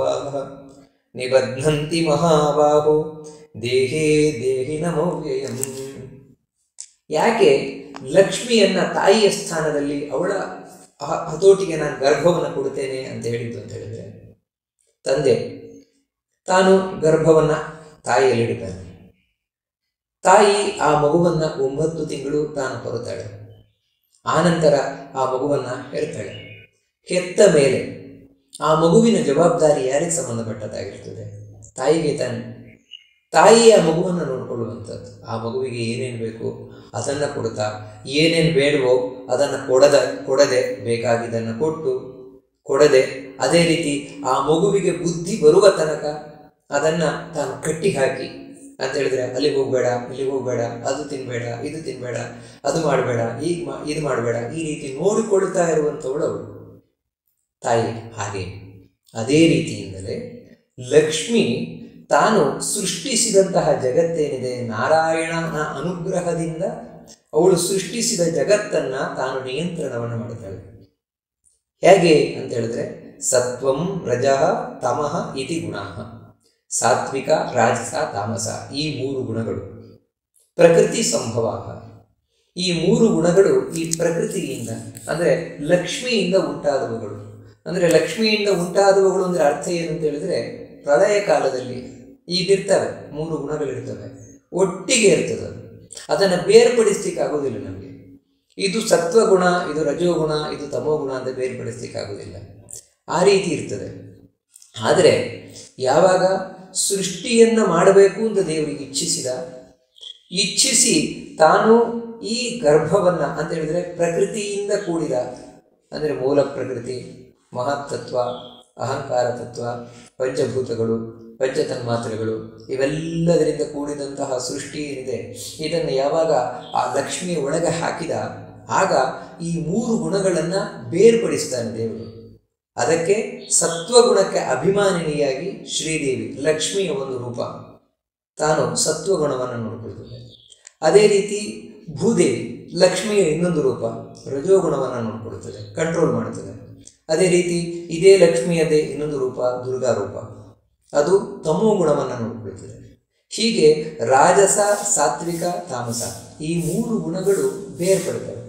ನಿಬಧ್ನಂತಿ ಮಹಾಬಾಹೋ ದೇಹೇ ದೇಹಿನಮವ್ಯಯಂ. ಯಾಕೆ ಲಕ್ಷ್ಮಿಯನ್ನ ತಾಯಿಯ ಸ್ಥಾನದಲ್ಲಿ ಅವಳ ಹತೋಟಿಗೆ ನಾನು ಗರ್ಭವನ್ನು ಕೊಡುತ್ತೇನೆ ಅಂತ ಹೇಳಿದ್ದು ಅಂತ ಹೇಳಿದ್ರೆ, ತಂದೆ ತಾನು ಗರ್ಭವನ್ನು ತಾಯಿಯಲ್ಲಿಡ್ತಾನೆ. ತಾಯಿ ಆ ಮಗುವನ್ನು 9 ತಿಂಗಳು ತಾನು ಹೊರುತ್ತಾಳೆ. ಆನಂತರ ಆ ಮಗುವನ್ನು ಹೆರ್ತಾಳೆ. ಹೆತ್ತ ಮೇಲೆ ಆ ಮಗುವಿನ ಜವಾಬ್ದಾರಿ ಯಾರಿಗೆ ಸಂಬಂಧಪಟ್ಟದ್ದಾಗಿರ್ತದೆ? ತಾಯಿಗೆ ತಾನೆ. ತಾಯಿ ಆ ಮಗುವನ್ನು ನೋಡಿಕೊಳ್ಳುವಂಥದ್ದು. ಆ ಮಗುವಿಗೆ ಏನೇನು ಬೇಕು ಅದನ್ನು ಕೊಡ್ತಾ, ಏನೇನು ಬೇಡವೋ ಅದನ್ನು ಕೊಡದೆ ಬೇಕಾಗಿದ್ದನ್ನು ಕೊಡದೆ, ಅದೇ ರೀತಿ ಆ ಮಗುವಿಗೆ ಬುದ್ಧಿ ಬರುವ ತನಕ ಅದನ್ನು ತಾನು ಕಟ್ಟಿ ಹಾಕಿ ಅಂತ ಹೇಳಿದ್ರೆ, ಅಲ್ಲಿಗೆ ಹೋಗಬೇಡ, ಇಲ್ಲಿಗೆ ಹೋಗಬೇಡ, ಅದು ತಿನ್ನಬೇಡ, ಇದು ತಿನ್ನಬೇಡ, ಅದು ಮಾಡಬೇಡ, ಇದು ಮಾಡಬೇಡ, ಈ ರೀತಿ ನೋಡಿಕೊಳ್ತಾ ಇರುವಂಥವಳು ಅವಳು ತಾಯಿ. ಹಾಗೆ ಅದೇ ರೀತಿಯಿಂದಲೇ ಲಕ್ಷ್ಮಿ ತಾನು ಸೃಷ್ಟಿಸಿದಂತಹ ಜಗತ್ತೇನಿದೆ, ನಾರಾಯಣನ ಅನುಗ್ರಹದಿಂದ ಅವಳು ಸೃಷ್ಟಿಸಿದ ಜಗತ್ತನ್ನು ತಾನು ನಿಯಂತ್ರಣವನ್ನು ಮಾಡುತ್ತಾಳೆ. ಹೇಗೆ ಅಂತ ಹೇಳಿದ್ರೆ, ಸತ್ವಂ ರಜಃ ತಮಃ ಇತಿ ಗುಣಃ, ಸಾತ್ವಿಕ ರಾಜಸ ತಾಮಸ, ಈ 3 ಗುಣಗಳು ಪ್ರಕೃತಿ ಸಂಭವ. ಈ 3 ಗುಣಗಳು ಈ ಪ್ರಕೃತಿಯಿಂದ ಅಂದರೆ ಲಕ್ಷ್ಮಿಯಿಂದ ಉಂಟಾದವುಗಳು. ಅಂದರೆ ಲಕ್ಷ್ಮಿಯಿಂದ ಉಂಟಾದವುಗಳು ಅಂದರೆ ಅರ್ಥ ಏನು ಅಂತ ಹೇಳಿದ್ರೆ, ಪ್ರಳಯ ಕಾಲದಲ್ಲಿ ಈಗಿರ್ತವೆ 3 ಗುಣಗಳಿರ್ತವೆ, ಒಟ್ಟಿಗೆ ಇರ್ತದೆ. ಅದನ್ನು ಬೇರ್ಪಡಿಸ್ಲಿಕ್ಕೆ ಆಗೋದಿಲ್ಲ ನಮಗೆ. ಇದು ಸತ್ವಗುಣ, ಇದು ರಜೋಗುಣ, ಇದು ತಮೋಗುಣ ಅಂತ ಬೇರ್ಪಡಿಸ್ಲಿಕ್ಕೆ ಆಗೋದಿಲ್ಲ. ಆ ರೀತಿ ಇರ್ತದೆ. ಆದರೆ ಯಾವಾಗ ಸೃಷ್ಟಿಯನ್ನು ಮಾಡಬೇಕು ಅಂತ ದೇವರಿಗೆ ಇಚ್ಛಿಸಿ ತಾನು ಈ ಗರ್ಭವನ್ನು ಅಂತ ಹೇಳಿದರೆ ಪ್ರಕೃತಿಯಿಂದ ಕೂಡಿದ, ಅಂದರೆ ಮೂಲ ಪ್ರಕೃತಿ, ಮಹತ್ತತ್ವ, ಅಹಂಕಾರ ತತ್ವ, ಪಂಚಭೂತಗಳು, ಪಂಚತನ್ಮಾತ್ರೆಗಳು, ಇವೆಲ್ಲದರಿಂದ ಕೂಡಿದಂತಹ ಸೃಷ್ಟಿ ಏನಿದೆ, ಇದನ್ನು ಯಾವಾಗ ಆ ಲಕ್ಷ್ಮಿಯ ಒಳಗೆ ಹಾಕಿದ ಆಗ ಈ 3 ಗುಣಗಳನ್ನು ಬೇರ್ಪಡಿಸ್ತಾನೆ ದೇವರು. ಅದಕ್ಕೆ ಸತ್ವಗುಣಕ್ಕೆ ಅಭಿಮಾನಿನಿಯಾಗಿ ಶ್ರೀದೇವಿ ಲಕ್ಷ್ಮಿಯ ಒಂದು ರೂಪ, ತಾನು ಸತ್ವಗುಣವನ್ನು ನೋಡಿಕೊಳ್ತದೆ. ಅದೇ ರೀತಿ ಭೂದೇವಿ ಲಕ್ಷ್ಮಿಯ ಇನ್ನೊಂದು ರೂಪ ರಜೋಗುಣವನ್ನು ನೋಡ್ಕೊಳ್ತದೆ, ಕಂಟ್ರೋಲ್ ಮಾಡ್ತದೆ. ಅದೇ ರೀತಿ ಇದೇ ಲಕ್ಷ್ಮಿಯದೇ ಇನ್ನೊಂದು ರೂಪ ದುರ್ಗಾ ರೂಪ, ಅದು ತಮೋ ಗುಣವನ್ನು ನೋಡ್ಕೊಳ್ತದೆ. ಹೀಗೆ ರಾಜಸ, ಸಾತ್ವಿಕ, ತಾಮಸ ಈ 3 ಗುಣಗಳು ಬೇರ್ಪಡ್ತವೆ.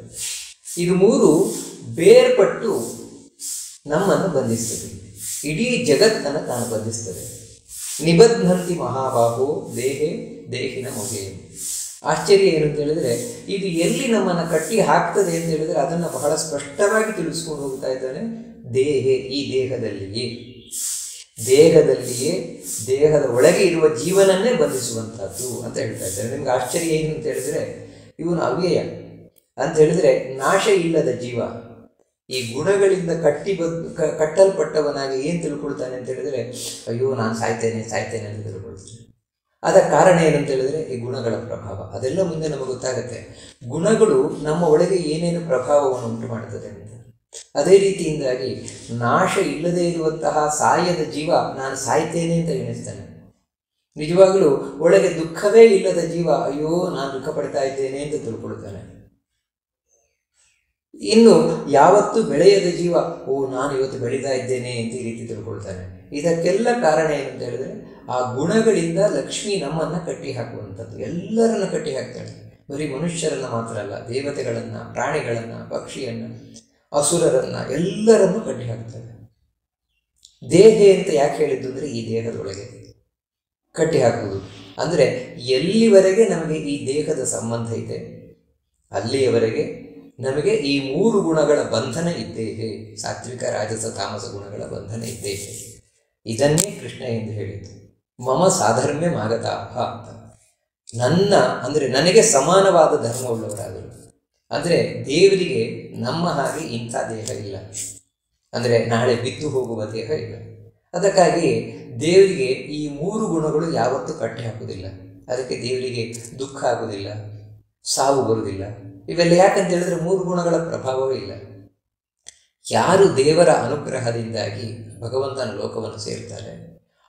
ಇದು 3 ಬೇರ್ಪಟ್ಟು ನಮ್ಮನ್ನು ಬಂಧಿಸ್ತದೆ, ಇಡೀ ಜಗತ್ತನ್ನು ತಾನು ಬಂಧಿಸ್ತದೆ. ನಿಬಧ್ನಂತಿ ಮಹಾಬಾಹೋ ದೇಹೇ ದೇಹಿನ ಮೊಗೆ. ಆಶ್ಚರ್ಯ ಏನು ಅಂತ ಹೇಳಿದ್ರೆ, ಇದು ಎಲ್ಲಿ ನಮ್ಮನ್ನು ಕಟ್ಟಿ ಹಾಕ್ತದೆ ಅಂತ ಹೇಳಿದ್ರೆ ಅದನ್ನು ಬಹಳ ಸ್ಪಷ್ಟವಾಗಿ ತಿಳಿಸ್ಕೊಂಡು ಹೋಗ್ತಾ ಇದ್ದಾನೆ. ದೇಹೇ, ಈ ದೇಹದಲ್ಲಿಯೇ, ದೇಹದ ಒಳಗೆ ಇರುವ ಜೀವನನ್ನೇ ಬಂಧಿಸುವಂಥದ್ದು ಅಂತ ಹೇಳ್ತಾ ಇದ್ದಾರೆ. ನಿಮ್ಗೆ ಆಶ್ಚರ್ಯ ಏನು ಅಂತ ಹೇಳಿದ್ರೆ, ಇವನು ಅವ್ಯಯ ಅಂತ ಹೇಳಿದ್ರೆ ನಾಶ ಇಲ್ಲದ ಜೀವ. ಈ ಗುಣಗಳಿಂದ ಕಟ್ಟಲ್ಪಟ್ಟವನಾಗಿ ಏನು ತಿಳ್ಕೊಳ್ತಾನೆ ಅಂತ ಹೇಳಿದ್ರೆ, ಅಯ್ಯೋ ನಾನು ಸಾಯ್ತೇನೆ ಅಂತ ತಿಳ್ಕೊಳ್ತಾನೆ. ಅದಕ್ಕೆ ಕಾರಣ ಏನಂತ ಹೇಳಿದ್ರೆ ಈ ಗುಣಗಳ ಪ್ರಭಾವ. ಅದೆಲ್ಲ ಮುಂದೆ ನಮಗೆ ಗೊತ್ತಾಗುತ್ತೆ, ಗುಣಗಳು ನಮ್ಮ ಒಳಗೆ ಏನೇನು ಪ್ರಭಾವವನ್ನು ಉಂಟು ಮಾಡ್ತದೆ ಅಂತ. ಅದೇ ರೀತಿಯಿಂದಾಗಿ ನಾಶ ಇಲ್ಲದೆ ಇರುವಂತಹ ಸಾಯದ ಜೀವ ನಾನು ಸಾಯ್ತೇನೆ ಅಂತ ಎಣಿಸ್ತಾನೆ. ನಿಜವಾಗಲೂ ಒಳಗೆ ದುಃಖವೇ ಇಲ್ಲದ ಜೀವ ಅಯ್ಯೋ ನಾನು ದುಃಖ ಪಡ್ತಾ ಇದ್ದೇನೆ ಅಂತ ತಿಳ್ಕೊಳ್ತಾನೆ. ಇನ್ನು ಯಾವತ್ತು ಬೆಳೆಯದ ಜೀವ ನಾನು ಇವತ್ತು ಬೆಳೀತಾ ಇದ್ದೇನೆ ಅಂತ ಈ ರೀತಿ ತಿಳ್ಕೊಳ್ತಾನೆ. ಇದಕ್ಕೆಲ್ಲ ಕಾರಣ ಏನಂತ ಹೇಳಿದ್ರೆ ಆ ಗುಣಗಳಿಂದ ಲಕ್ಷ್ಮಿ ನಮ್ಮನ್ನು ಕಟ್ಟಿ ಹಾಕುವಂಥದ್ದು. ಎಲ್ಲರನ್ನು ಕಟ್ಟಿ ಹಾಕ್ತಾಳೆ, ಬರೀ ಮನುಷ್ಯರನ್ನು ಮಾತ್ರ ಅಲ್ಲ, ದೇವತೆಗಳನ್ನು, ಪ್ರಾಣಿಗಳನ್ನು, ಪಕ್ಷಿಯನ್ನು, ಅಸುರರನ್ನು, ಎಲ್ಲರನ್ನು ಕಟ್ಟಿ ಹಾಕ್ತಾಳೆ. ದೇಹ ಅಂತ ಯಾಕೆ ಹೇಳಿದ್ದು ಅಂದರೆ ಈ ದೇಹದೊಳಗೆ ಕಟ್ಟಿ ಹಾಕುವುದು ಅಂದರೆ ಎಲ್ಲಿವರೆಗೆ ನಮಗೆ ಈ ದೇಹದ ಸಂಬಂಧ ಇದೆ ಅಲ್ಲಿಯವರೆಗೆ ನಮಗೆ ಈ 3 ಗುಣಗಳ ಬಂಧನ ಇದ್ದೇವೆ. ಸಾತ್ವಿಕ, ರಾಜಸ, ತಾಮಸ ಗುಣಗಳ ಬಂಧನ ಇದ್ದೇವೆ. ಇದನ್ನೇ ಕೃಷ್ಣ ಎಂದು ಹೇಳಿದ್ದು. ಮಮ ಸಾಧರ್ಮ್ಯ ಮಾಗತಾಹ ಅಂತ. ನನ್ನ ಅಂದರೆ ನನಗೆ ಸಮಾನವಾದ ಧರ್ಮವುಳ್ಳವರಾಗಲು. ಅಂದರೆ ದೇವರಿಗೆ ನಮ್ಮ ಹಾಗೆ ಇಂಥ ದೇಹ ಇಲ್ಲ, ಅಂದರೆ ನಾಳೆ ಬಿದ್ದು ಹೋಗುವ ದೇಹ ಇಲ್ಲ. ಅದಕ್ಕಾಗಿ ದೇವರಿಗೆ ಈ 3 ಗುಣಗಳು ಯಾವತ್ತೂ ಕಟ್ಟಿ ಹಾಕುವುದಿಲ್ಲ. ಅದಕ್ಕೆ ದೇವರಿಗೆ ದುಃಖ ಆಗುವುದಿಲ್ಲ, ಸಾವು ಬರುವುದಿಲ್ಲ. ಇವೆಲ್ಲ ಯಾಕಂತ ಹೇಳಿದ್ರೆ 3 ಗುಣಗಳ ಪ್ರಭಾವವೇ ಇಲ್ಲ. ಯಾರು ದೇವರ ಅನುಗ್ರಹದಿಂದಾಗಿ ಭಗವಂತನ ಲೋಕವನ್ನು ಸೇರ್ತಾರೆ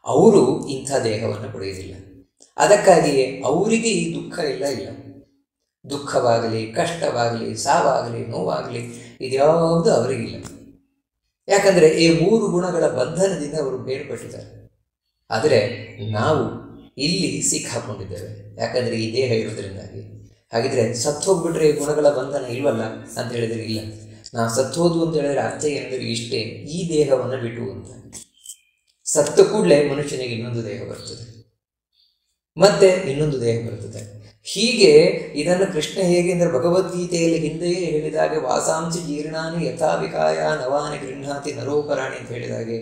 ಅವರು ಇಂಥ ದೇಹವನ್ನು ಪಡೆಯುವುದಿಲ್ಲ. ಅದಕ್ಕಾಗಿಯೇ ಅವರಿಗೆ ಈ ದುಃಖ ಇಲ್ಲ. ದುಃಖವಾಗಲಿ, ಕಷ್ಟವಾಗಲಿ, ಸಾವಾಗಲಿ, ನೋವಾಗಲಿ ಇದ್ಯಾವುದು ಅವರಿಗಿಲ್ಲ. ಯಾಕಂದರೆ ಈ 3 ಗುಣಗಳ ಬಂಧನದಿಂದ ಅವರು ಬೇರ್ಪಟ್ಟಿದ್ದಾರೆ. ಆದರೆ ನಾವು ಇಲ್ಲಿ ಸಿಕ್ಕಾಕೊಂಡಿದ್ದೇವೆ, ಯಾಕಂದರೆ ಈ ದೇಹ ಇರೋದ್ರಿಂದಾಗಿ. ಹಾಗಿದ್ರೆ ಸತ್ತು ಹೋಗ್ಬಿಟ್ರೆ ಈ ಗುಣಗಳ ಬಂಧನ ಇಲ್ವಲ್ಲ ಅಂತ ಹೇಳಿದರೆ ಇಲ್ಲ. ನಾವು ಸತ್ತೋದು ಅಂತ ಹೇಳಿದ್ರೆ ಅರ್ಥ ಏನೆಂದರೆ ಇಷ್ಟೇ, ಈ ದೇಹವನ್ನು ಬಿಟ್ಟು ಅಂತ. ಸತ್ತ ಕೂಡಲೇ ಮನುಷ್ಯನಿಗೆ ಇನ್ನೊಂದು ದೇಹ ಬರ್ತದೆ, ಮತ್ತೆ ಇನ್ನೊಂದು ದೇಹ ಬರ್ತದೆ. ಹೀಗೆ ಇದನ್ನು ಕೃಷ್ಣ ಹೇಗೆ ಅಂದರೆ ಭಗವದ್ಗೀತೆಯಲ್ಲಿ ಹಿಂದೆಯೇ ಹೇಳಿದಾಗೆ ವಾಸಾಂಸಿ ಜೀರ್ಣಾನಿ ಯಥಾವಿಕಾಯ ನವಾನಿ ಗೃಹಾತಿ ನರೋಪರಾಣಿ ಅಂತ ಹೇಳಿದಾಗೆ,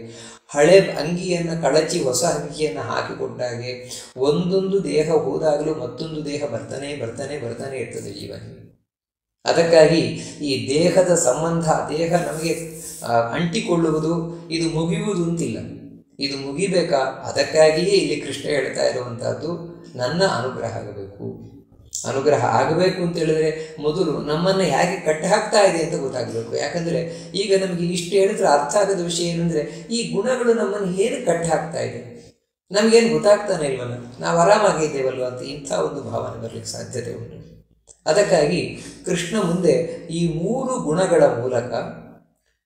ಹಳೆ ಅಂಗಿಯನ್ನು ಕಳಚಿ ಹೊಸ ಅಂಗಿಯನ್ನು ಹಾಕಿಕೊಟ್ಟಾಗೆ ಒಂದೊಂದು ದೇಹ ಹೋದಾಗಲೂ ಮತ್ತೊಂದು ದೇಹ ಬರ್ತಾನೆ ಇರ್ತದೆ ಜೀವನ. ಅದಕ್ಕಾಗಿ ಈ ದೇಹದ ಸಂಬಂಧ, ದೇಹ ನಮಗೆ ಅಂಟಿಕೊಳ್ಳುವುದು, ಇದು ಮುಗಿಯುವುದು ಅಂತಿಲ್ಲ, ಇದು ಮುಗಿಬೇಕಾ. ಅದಕ್ಕಾಗಿಯೇ ಇಲ್ಲಿ ಕೃಷ್ಣ ಹೇಳ್ತಾ ಇರುವಂತಹದ್ದು ನನ್ನ ಅನುಗ್ರಹ ಆಗಬೇಕು ಅಂತ ಹೇಳಿದ್ರೆ ಮೊದಲು ನಮ್ಮನ್ನು ಹೇಗೆ ಕಟ್ಟಿ ಹಾಕ್ತಾ ಇದೆ ಅಂತ ಗೊತ್ತಾಗಬೇಕು. ಯಾಕಂದರೆ ಈಗ ನಮಗೆ ಇಷ್ಟು ಹೇಳಿದ್ರೆ ಅರ್ಥ ಆಗದ ವಿಷಯ ಏನಂದರೆ ಈ ಗುಣಗಳು ನಮ್ಮನ್ನು ಏನು ಕಟ್ಟಿ ಹಾಕ್ತಾ ಇದೆ, ನಮಗೇನು ಗೊತ್ತಾಗ್ತಾನೆ ಇಲ್ವಲ್ಲ, ನಾವು ಆರಾಮಾಗಿದ್ದೇವಲ್ವ ಅಂತ ಇಂಥ ಒಂದು ಭಾವನೆ ಬರಲಿಕ್ಕೆ ಸಾಧ್ಯತೆ ಉಂಟು. ಅದಕ್ಕಾಗಿ ಕೃಷ್ಣ ಮುಂದೆ ಈ 3 ಗುಣಗಳ ಮೂಲಕ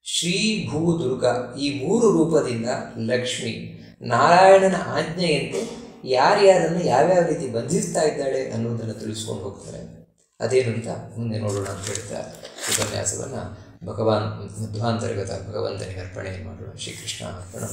ಶ್ರೀ ಭೂ ದುರ್ಗಾ ಈ 3 ರೂಪದಿಂದ ಲಕ್ಷ್ಮಿ ನಾರಾಯಣನ ಆಜ್ಞೆಯಂತೆ ಯಾರ್ಯಾರನ್ನು ಯಾವ್ಯಾವ ರೀತಿ ಬಂಧಿಸ್ತಾ ಇದ್ದಾಳೆ ಅನ್ನೋದನ್ನು ತಿಳಿಸ್ಕೊಂಡು ಹೋಗ್ತಾರೆ. ಅದೇನು ಅಂತ ಮುಂದೆ ನೋಡೋಣ ಅಂತ ಹೇಳ್ತಾ ಉಪನ್ಯಾಸವನ್ನು ಮಧ್ವಾಂತರ್ಗತ ಭಗವಂತನಿಗೆ ಅರ್ಪಣೆ ಮಾಡೋಣ. ಶ್ರೀಕೃಷ್ಣ ಅರ್ಪಣ.